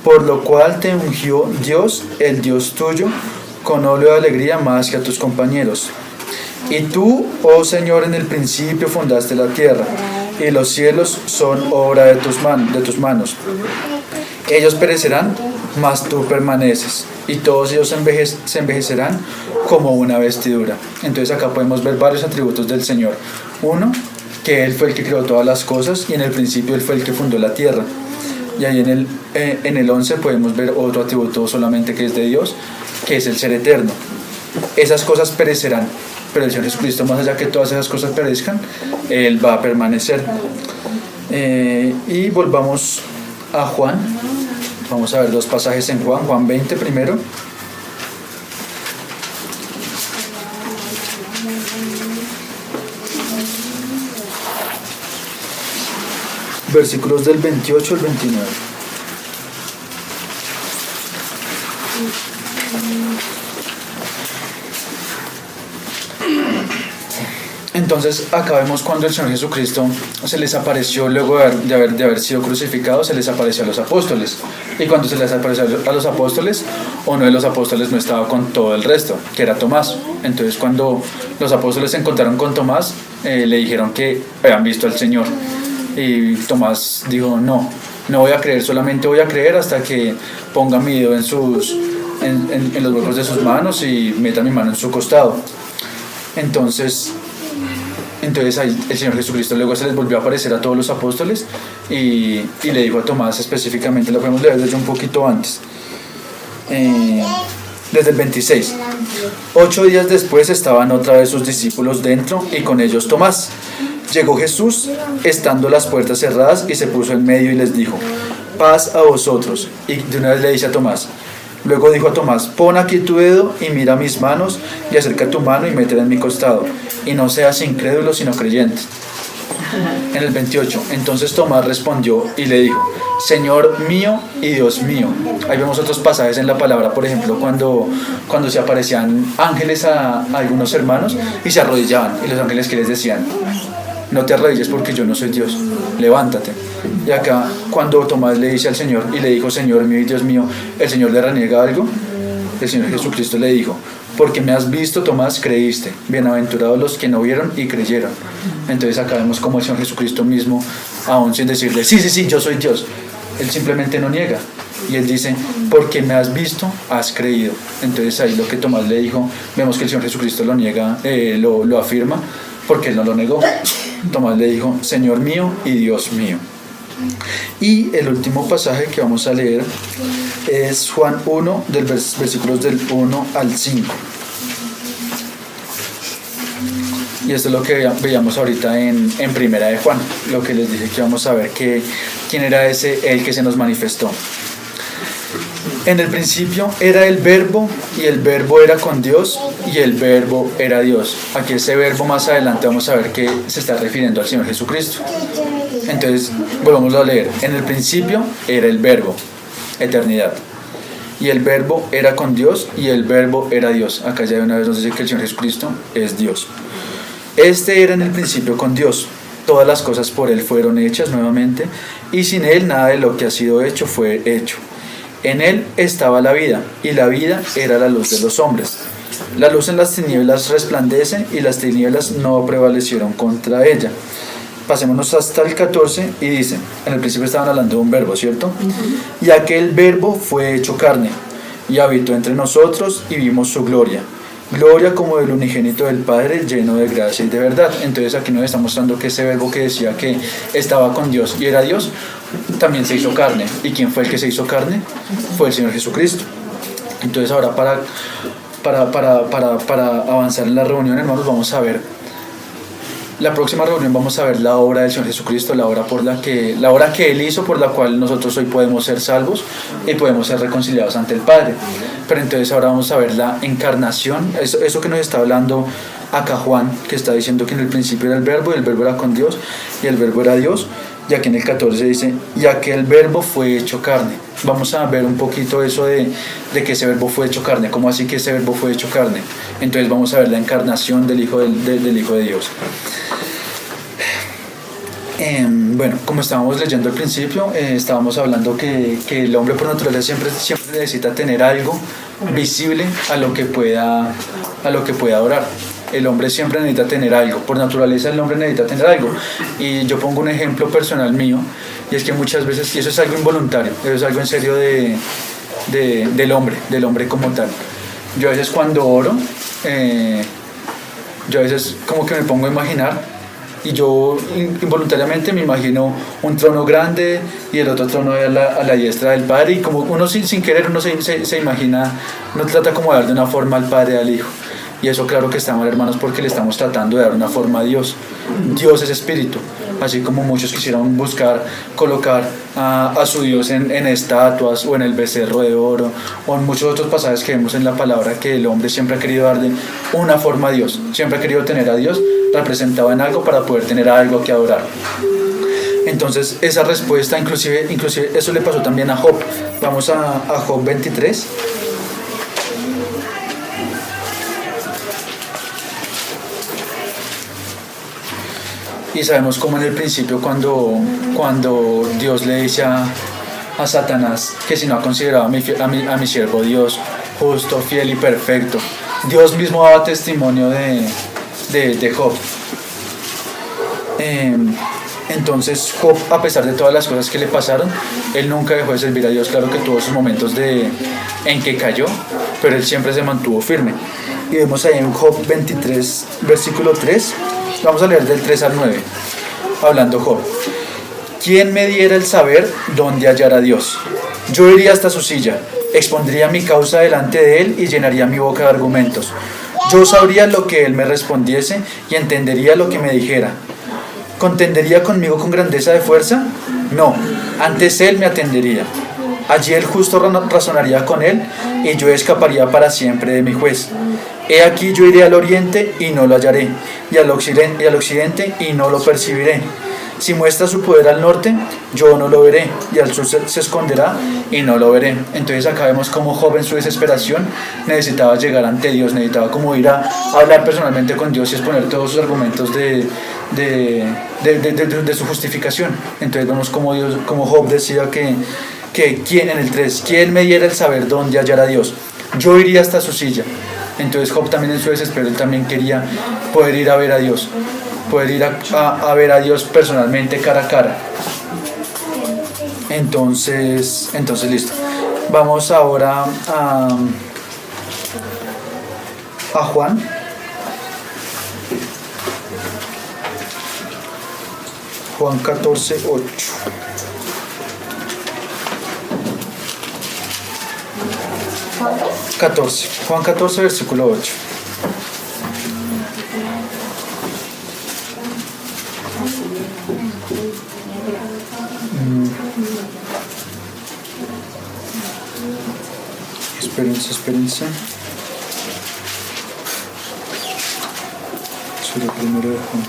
por lo cual te ungió Dios, el Dios tuyo, con óleo de alegría más que a tus compañeros. Y tú, oh Señor, en el principio fundaste la tierra, y los cielos son obra de tus manos. Ellos perecerán, mas tú permaneces, y todos ellos se envejecerán como una vestidura. Entonces acá podemos ver varios atributos del Señor. Uno, que Él fue el que creó todas las cosas, y en el principio Él fue el que fundó la tierra. Y ahí en el 11 podemos ver otro atributo solamente que es de Dios, que es el ser eterno. Esas cosas perecerán, pero el Señor Jesucristo, más allá que todas esas cosas perezcan, Él va a permanecer. Y volvamos a Juan. Vamos a ver dos pasajes en Juan 20 primero. Versículos del 28 al 29. Entonces acá vemos cuando el Señor Jesucristo se les apareció luego de haber sido crucificado, se les apareció a los apóstoles. Y cuando se les apareció a los apóstoles, uno de los apóstoles no estaba con todo el resto, que era Tomás. Entonces cuando los apóstoles se encontraron con Tomás, le dijeron que habían visto al Señor. Y Tomás dijo, no voy a creer, solamente voy a creer hasta que ponga mi dedo en los huecos de sus manos y meta mi mano en su costado. Entonces ahí el Señor Jesucristo luego se les volvió a aparecer a todos los apóstoles y le dijo a Tomás específicamente, lo podemos leer desde un poquito antes, desde el 26. 8 días después estaban otra vez sus discípulos dentro y con ellos Tomás. Llegó Jesús, estando las puertas cerradas, y se puso en medio y les dijo, paz a vosotros. Y de una vez le dice a Tomás. Luego dijo a Tomás, pon aquí tu dedo y mira mis manos, y acerca tu mano y métela en mi costado, y no seas incrédulo sino creyente. En el 28, entonces Tomás respondió y le dijo, Señor mío y Dios mío. Ahí vemos otros pasajes en la palabra, por ejemplo, cuando se aparecían ángeles a algunos hermanos y se arrodillaban, y los ángeles que les decían, no te arrodilles porque yo no soy Dios, levántate. Y acá cuando Tomás le dice al Señor y le dijo, Señor mío y Dios mío, el Señor le reniega algo. El Señor Jesucristo le dijo, porque me has visto, Tomás, creíste. Bienaventurados los que no vieron y creyeron. Entonces acá vemos como el Señor Jesucristo mismo, aún sin decirle, sí, yo soy Dios, Él simplemente no niega. Y Él dice, porque me has visto, has creído. Entonces ahí lo que Tomás le dijo, vemos que el Señor Jesucristo lo niega, lo afirma, porque Él no lo negó. Tomás le dijo, Señor mío y Dios mío. Y el último pasaje que vamos a leer es Juan 1, versículos del 1 al 5. Y esto es lo que veíamos ahorita en Primera de Juan, lo que les dije que vamos a ver quién era el que se nos manifestó. En el principio era el Verbo, y el Verbo era con Dios, y el Verbo era Dios. Aquí ese verbo más adelante vamos a ver que se está refiriendo al Señor Jesucristo. Entonces, volvamos a leer. En el principio era el Verbo, eternidad. Y el Verbo era con Dios, y el Verbo era Dios. Acá ya de una vez nos dice que el Señor Jesucristo es Dios. Este era en el principio con Dios. Todas las cosas por Él fueron hechas nuevamente, y sin Él nada de lo que ha sido hecho fue hecho. En Él estaba la vida, y la vida era la luz de los hombres. La luz en las tinieblas resplandece, y las tinieblas no prevalecieron contra ella. Pasémonos hasta el 14 y dice, en el principio estaban hablando de un verbo, ¿cierto? Y aquel verbo fue hecho carne, y habitó entre nosotros, y vimos su gloria. Gloria como del unigénito del Padre, lleno de gracia y de verdad. Entonces aquí nos está mostrando que ese verbo que decía que estaba con Dios y era Dios, también se hizo carne. ¿Y quién fue el que se hizo carne? Fue el Señor Jesucristo. Entonces ahora para avanzar en la reunión, hermanos, vamos a ver la próxima reunión, vamos a ver la obra del Señor Jesucristo, la obra que Él hizo, por la cual nosotros hoy podemos ser salvos y podemos ser reconciliados ante el Padre. Pero entonces ahora vamos a ver la encarnación, eso que nos está hablando acá Juan, que está diciendo que en el principio era el Verbo, y el Verbo era con Dios, y el Verbo era Dios. Y aquí en el 14 dice, y aquel Verbo fue hecho carne. Vamos a ver un poquito eso de que ese Verbo fue hecho carne. ¿Cómo así que ese Verbo fue hecho carne? Entonces vamos a ver la encarnación del Hijo de Dios. Bueno, como estábamos leyendo al principio, estábamos hablando que el hombre por naturaleza siempre necesita tener algo visible a lo que pueda adorar. El hombre siempre necesita tener algo, por naturaleza el hombre necesita tener algo. Y yo pongo un ejemplo personal mío, y es que muchas veces, y eso es algo involuntario, eso es algo en serio del hombre como tal. Yo a veces cuando oro, yo a veces como que me pongo a imaginar, y yo involuntariamente me imagino un trono grande y el otro trono a la diestra del Padre, y como uno sin querer uno se imagina, no trata como de dar de una forma al Padre y al Hijo. Y eso claro que está mal, hermanos, porque le estamos tratando de dar una forma a Dios. Dios es espíritu, así como muchos quisieron buscar colocar a su Dios en estatuas o en el becerro de oro o en muchos otros pasajes que vemos en la palabra, que el hombre siempre ha querido darle una forma a Dios, siempre ha querido tener a Dios representado en algo para poder tener algo que adorar. Entonces esa respuesta, inclusive eso le pasó también a Job. Vamos a Job 23. Y sabemos cómo en el principio cuando Dios le dice a Satanás que si no ha considerado a mi siervo Dios justo, fiel y perfecto, Dios mismo daba testimonio de Job. Entonces Job, a pesar de todas las cosas que le pasaron, él nunca dejó de servir a Dios. Claro que tuvo sus momentos en que cayó, pero él siempre se mantuvo firme. Y vemos ahí en Job 23, versículo 3, vamos a leer del 3 al 9, hablando Job. ¿Quién me diera el saber dónde hallar a Dios? Yo iría hasta su silla, expondría mi causa delante de él y llenaría mi boca de argumentos. Yo sabría lo que él me respondiese y entendería lo que me dijera. ¿Contendería conmigo con grandeza de fuerza? No, antes él me atendería. Allí el justo razonaría con él y yo escaparía para siempre de mi juez. He aquí yo iré al oriente y no lo hallaré, y al occidente y no lo percibiré. Si muestra su poder al norte, yo no lo veré, y al sur se esconderá y no lo veré. Entonces acá vemos como Job en su desesperación necesitaba llegar ante Dios, necesitaba como ir a hablar personalmente con Dios y exponer todos sus argumentos de su justificación. Entonces vemos como Job decía que ¿quién, en el 3, quién me diera el saber dónde hallar a Dios? Yo iría hasta su silla. Entonces Job también en su desespero, él también quería poder ir a ver a Dios, poder ir a ver a Dios personalmente, cara a cara. Entonces listo. Vamos ahora a Juan. Juan 14, 8. Juan 14, versículo 8. Espérense. Sobre el primero de Juan.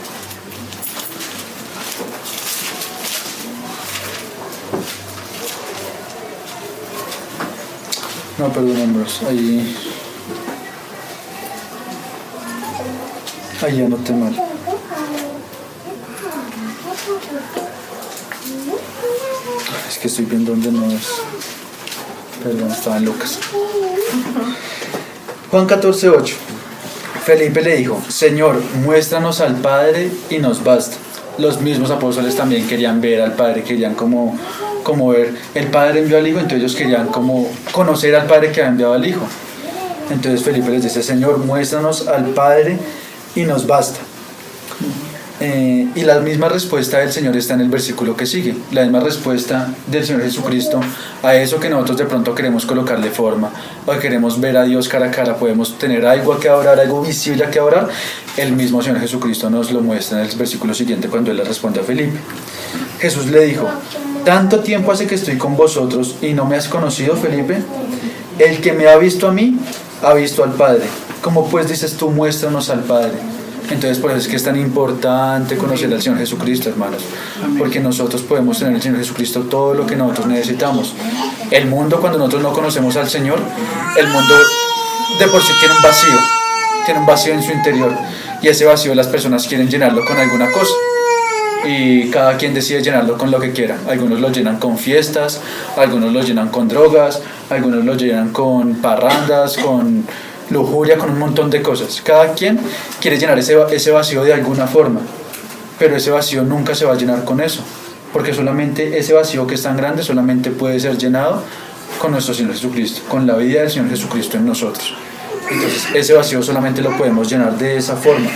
No, perdón, hermanos, ahí anoté mal. Es que estoy viendo dónde no es. Perdón, estaba en Lucas. Juan 14, 8. Felipe le dijo: Señor, muéstranos al Padre y nos basta. Los mismos apóstoles también querían ver al Padre, querían como ver, el Padre envió al Hijo, entonces ellos querían como conocer al Padre que había enviado al Hijo. Entonces Felipe les dice: Señor, muéstranos al Padre y nos basta. Y la misma respuesta del Señor está en el versículo que sigue, la misma respuesta del Señor Jesucristo a eso que nosotros de pronto queremos colocarle forma, o queremos ver a Dios cara a cara, podemos tener algo a que adorar, algo visible a que adorar. El mismo Señor Jesucristo nos lo muestra en el versículo siguiente cuando Él le responde a Felipe. Jesús le dijo: ¿Tanto tiempo hace que estoy con vosotros y no me has conocido, Felipe? El que me ha visto a mí, ha visto al Padre. ¿Cómo pues dices tú, muéstranos al Padre? Entonces por eso es que es tan importante conocer al Señor Jesucristo, hermanos, porque nosotros podemos tener en el Señor Jesucristo todo lo que nosotros necesitamos. El mundo, cuando nosotros no conocemos al Señor, el mundo de por sí tiene un vacío en su interior, y ese vacío las personas quieren llenarlo con alguna cosa, y cada quien decide llenarlo con lo que quiera. Algunos lo llenan con fiestas, algunos lo llenan con drogas, algunos lo llenan con parrandas, con lujuria, con un montón de cosas. Cada quien quiere llenar ese vacío de alguna forma, pero ese vacío nunca se va a llenar con eso, porque solamente ese vacío que es tan grande solamente puede ser llenado con nuestro Señor Jesucristo, con la vida del Señor Jesucristo en nosotros. Entonces ese vacío solamente lo podemos llenar de esa forma.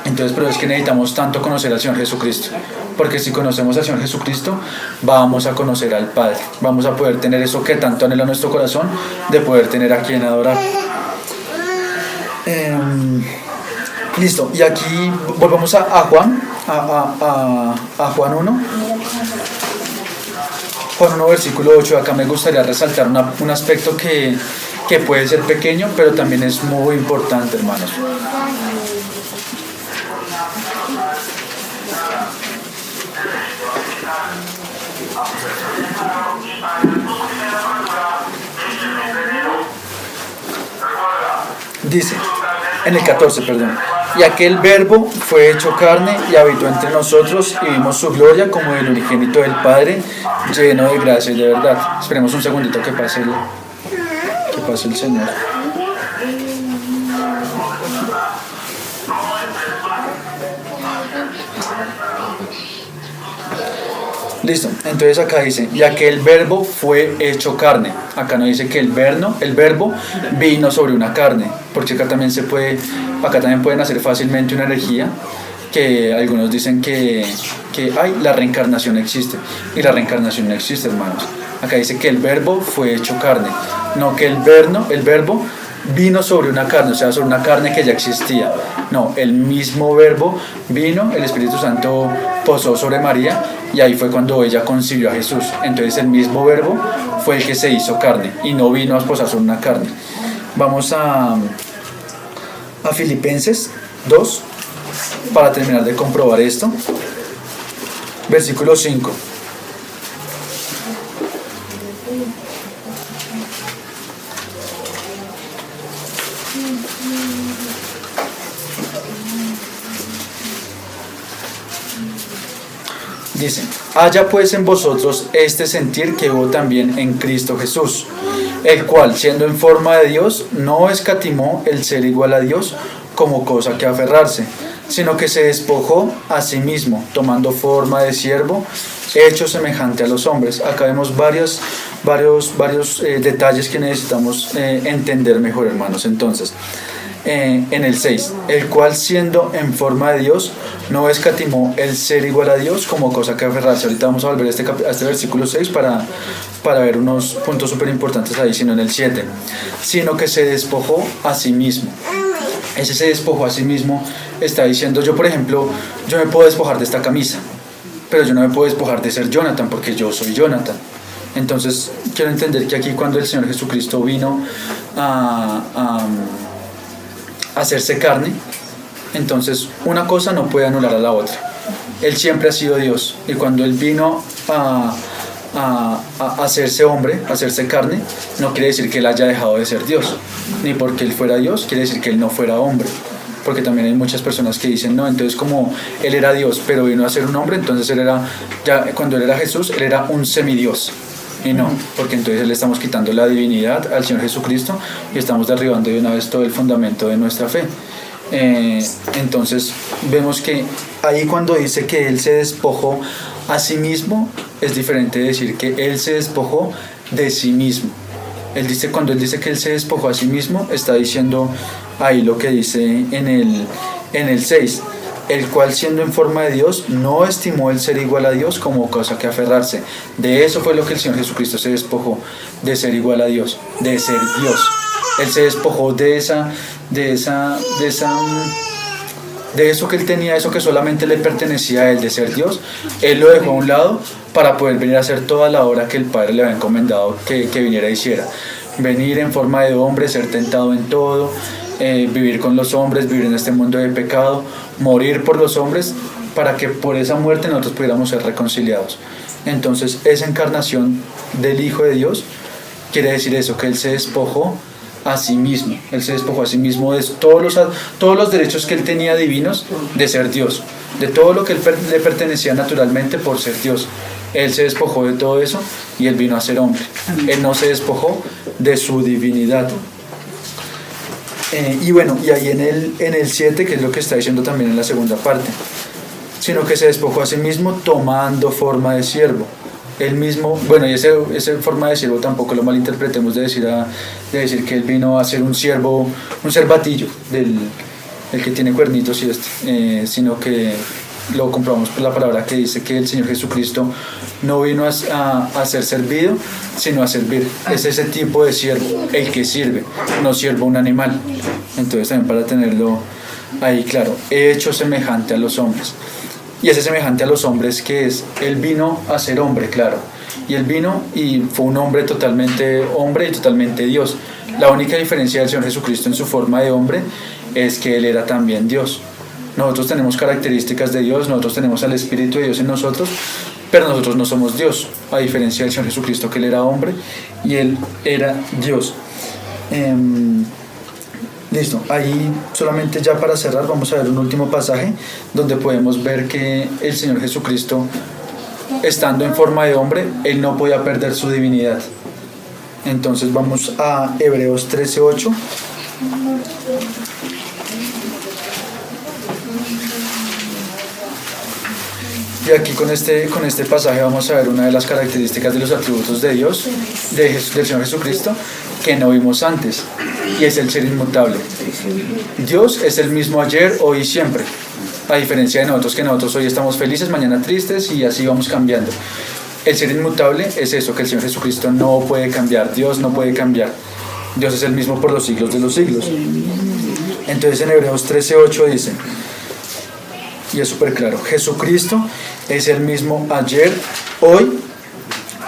Entonces, pero es que necesitamos tanto conocer al Señor Jesucristo, porque si conocemos al Señor Jesucristo vamos a conocer al Padre, vamos a poder tener eso que tanto anhela nuestro corazón, de poder tener a quien adorar. Listo, y aquí volvamos a Juan, a Juan 1. Juan 1 versículo 8. Acá me gustaría resaltar un aspecto que puede ser pequeño, pero también es muy importante, hermanos. Dice, en el 14, perdón, y aquel verbo fue hecho carne y habitó entre nosotros y vimos su gloria como el unigénito del Padre, lleno de gracia y de verdad. Esperemos un segundito que pase el Señor. Listo, entonces acá dice, y aquel verbo fue hecho carne. Acá no dice que el verbo vino sobre una carne, porque acá también pueden hacer fácilmente una herejía, que algunos dicen que la reencarnación existe, y la reencarnación no existe, hermanos. Acá dice que el verbo fue hecho carne, no que el verbo vino sobre una carne, o sea, sobre una carne que ya existía. No, el mismo verbo vino, el Espíritu Santo posó sobre María y ahí fue cuando ella concibió a Jesús. Entonces el mismo verbo fue el que se hizo carne y no vino a posar sobre una carne. Vamos a Filipenses 2 para terminar de comprobar esto. Versículo 5. Dice, haya pues en vosotros este sentir que hubo también en Cristo Jesús, el cual, siendo en forma de Dios, no escatimó el ser igual a Dios como cosa que aferrarse, sino que se despojó a sí mismo, tomando forma de siervo, hecho semejante a los hombres. Acá vemos varios detalles que necesitamos entender mejor, hermanos. Entonces, en el 6, el cual siendo en forma de Dios no escatimó el ser igual a Dios como cosa que aferrarse. Ahorita vamos a volver a este versículo 6 para ver unos puntos súper importantes ahí, sino en el 7, sino que se despojó a sí mismo. Ese se despojó a sí mismo está diciendo, yo por ejemplo, yo me puedo despojar de esta camisa, pero yo no me puedo despojar de ser Jonathan porque yo soy Jonathan. Entonces quiero entender que aquí cuando el Señor Jesucristo vino a hacerse carne, entonces una cosa no puede anular a la otra. Él siempre ha sido Dios, y cuando Él vino a hacerse hombre, a hacerse carne, no quiere decir que Él haya dejado de ser Dios, ni porque Él fuera Dios quiere decir que Él no fuera hombre, porque también hay muchas personas que dicen, no, entonces como Él era Dios pero vino a ser un hombre, entonces Él era, ya cuando Él era Jesús, Él era un semidios. Y no, porque entonces le estamos quitando la divinidad al Señor Jesucristo y estamos derribando de una vez todo el fundamento de nuestra fe. Entonces vemos que ahí cuando dice que Él se despojó a sí mismo, es diferente de decir que Él se despojó de sí mismo. Cuando Él dice que Él se despojó a sí mismo, está diciendo ahí lo que dice en el 6, el cual siendo en forma de Dios no estimó el ser igual a Dios como cosa que aferrarse. De eso fue lo que el Señor Jesucristo se despojó, de ser igual a Dios, de ser Dios. Él se despojó de eso que Él tenía, eso que solamente le pertenecía a Él, de ser Dios. Él lo dejó a un lado para poder venir a hacer toda la obra que el Padre le había encomendado que viniera y hiciera. Venir en forma de hombre, ser tentado en todo, vivir con los hombres, vivir en este mundo de pecado, morir por los hombres, para que por esa muerte nosotros pudiéramos ser reconciliados. Entonces esa encarnación del Hijo de Dios quiere decir eso, que Él se despojó a sí mismo. Él se despojó a sí mismo de todos los derechos que Él tenía divinos de ser Dios, de todo lo que le pertenecía naturalmente por ser Dios. Él se despojó de todo eso y Él vino a ser hombre. Él no se despojó de su divinidad. Y bueno, y ahí en el 7, que es lo que está diciendo también en la segunda parte, sino que se despojó a sí mismo tomando forma de siervo. Él mismo, bueno, y esa forma de siervo tampoco lo malinterpretemos de decir que Él vino a ser un siervo, un cervatillo, el que tiene cuernitos y sino que lo comprobamos por la palabra que dice que el Señor Jesucristo no vino a ser servido, sino a servir. Es ese tipo de siervo, el que sirve, no siervo un animal. Entonces también para tenerlo ahí claro, he hecho semejante a los hombres. Y ese semejante a los hombres que es, Él vino a ser hombre, claro. Y Él vino y fue un hombre y totalmente Dios. La única diferencia del Señor Jesucristo en su forma de hombre es que Él era también Dios. Nosotros tenemos características de Dios, nosotros tenemos al Espíritu de Dios en nosotros, pero nosotros no somos Dios, a diferencia del Señor Jesucristo, que Él era hombre y Él era Dios. Listo, ahí solamente ya para cerrar vamos a ver un último pasaje donde podemos ver que el Señor Jesucristo, estando en forma de hombre, Él no podía perder su divinidad. Entonces vamos a Hebreos 13:8. Y aquí con este pasaje vamos a ver una de las características de los atributos de Dios, del Señor Jesucristo, que no vimos antes, y es el ser inmutable. Dios es el mismo ayer, hoy y siempre, a diferencia de nosotros, que nosotros hoy estamos felices, mañana tristes y así vamos cambiando. El ser inmutable es eso, que el Señor Jesucristo no puede cambiar, Dios no puede cambiar. Dios es el mismo por los siglos de los siglos. Entonces en Hebreos 13:8 dice, y es súper claro, Jesucristo es el mismo ayer, hoy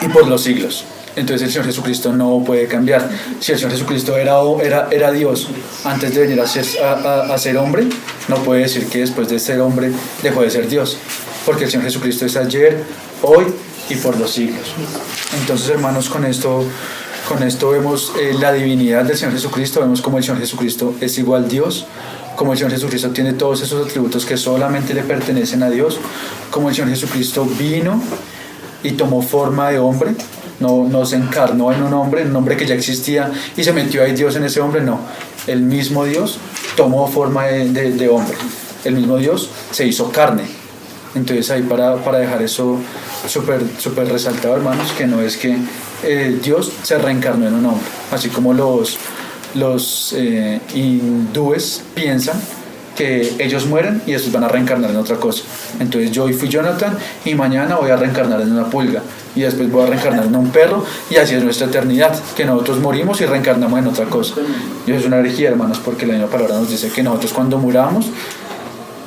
y por los siglos. Entonces el Señor Jesucristo no puede cambiar. Si el Señor Jesucristo era Dios antes de venir a ser hombre, no puede decir que después de ser hombre dejó de ser Dios, porque el Señor Jesucristo es ayer, hoy y por los siglos. Entonces, hermanos, con esto vemos la divinidad del Señor Jesucristo, vemos cómo el Señor Jesucristo es igual Dios, como el Señor Jesucristo tiene todos esos atributos que solamente le pertenecen a Dios, como el Señor Jesucristo vino y tomó forma de hombre, no se encarnó en un hombre que ya existía y se metió ahí Dios en ese hombre, no, el mismo Dios tomó forma de hombre, el mismo Dios se hizo carne. Entonces ahí para dejar eso súper resaltado, hermanos, que no es que Dios se reencarnó en un hombre, así como los hindúes piensan que ellos mueren y después van a reencarnar en otra cosa. Entonces yo hoy fui Jonathan y mañana voy a reencarnar en una pulga y después voy a reencarnar en un perro y así es nuestra eternidad, que nosotros morimos y reencarnamos en otra cosa. Y eso es una herejía, hermanos, porque la misma palabra nos dice que nosotros cuando muramos,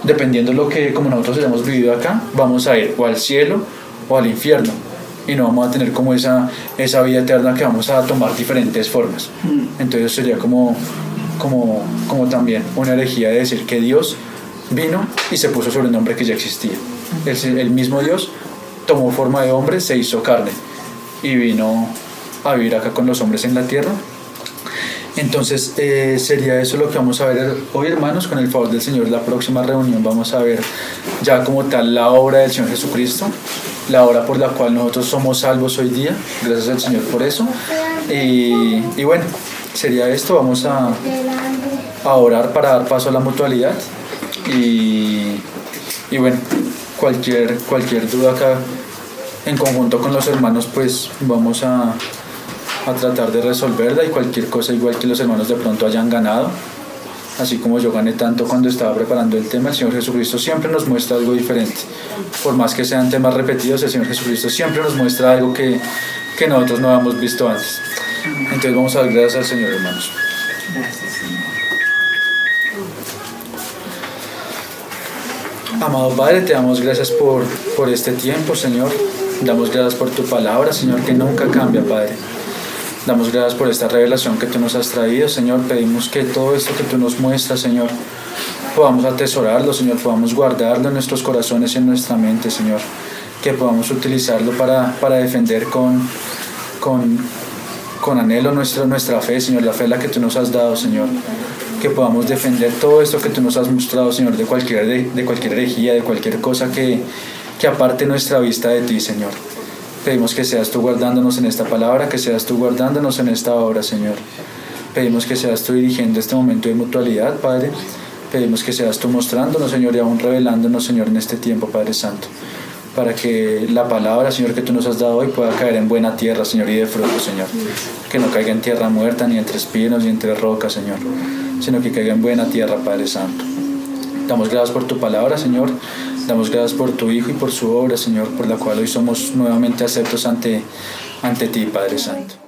dependiendo como nosotros hayamos vivido acá, vamos a ir o al cielo o al infierno y no vamos a tener como esa vida eterna que vamos a tomar diferentes formas. Entonces sería como también una herejía de decir que Dios vino y se puso sobre un hombre que ya existía. El mismo Dios tomó forma de hombre, se hizo carne y vino a vivir acá con los hombres en la tierra. Entonces sería eso lo que vamos a ver hoy, hermanos, con el favor del Señor. La próxima reunión vamos a ver ya como tal la obra del Señor Jesucristo, la obra por la cual nosotros somos salvos hoy día, gracias al Señor por eso. Y bueno, sería esto. Vamos a orar para dar paso a la mutualidad y bueno, cualquier duda acá en conjunto con los hermanos, pues vamos a tratar de resolverla, y cualquier cosa, igual que los hermanos de pronto hayan ganado, así como yo gané tanto cuando estaba preparando el tema, el Señor Jesucristo siempre nos muestra algo diferente. Por más que sean temas repetidos, el Señor Jesucristo siempre nos muestra algo que nosotros no habíamos visto antes. Entonces vamos a dar gracias al Señor, hermanos. Gracias, Señor. Amado Padre, te damos gracias por este tiempo, Señor. Damos gracias por tu palabra, Señor, que nunca cambia, Padre. Damos gracias por esta revelación que tú nos has traído, Señor. Pedimos que todo esto que tú nos muestras, Señor, podamos atesorarlo, Señor, podamos guardarlo en nuestros corazones y en nuestra mente, Señor. Que podamos utilizarlo para defender con anhelo nuestra fe, Señor, la fe la que tú nos has dado, Señor. Que podamos defender todo esto que tú nos has mostrado, Señor, de cualquier herejía, de cualquier cosa que aparte nuestra vista de ti, Señor. Pedimos que seas tú guardándonos en esta palabra, que seas tú guardándonos en esta obra, Señor. Pedimos que seas tú dirigiendo este momento de mutualidad, Padre. Pedimos que seas tú mostrándonos, Señor, y aún revelándonos, Señor, en este tiempo, Padre Santo, para que la palabra, Señor, que tú nos has dado hoy pueda caer en buena tierra, Señor, y de fruto, Señor. Que no caiga en tierra muerta, ni entre espinos, ni entre rocas, Señor, sino que caiga en buena tierra, Padre Santo. Damos gracias por tu palabra, Señor. Damos gracias por tu Hijo y por su obra, Señor, por la cual hoy somos nuevamente aceptos ante ti, Padre Santo.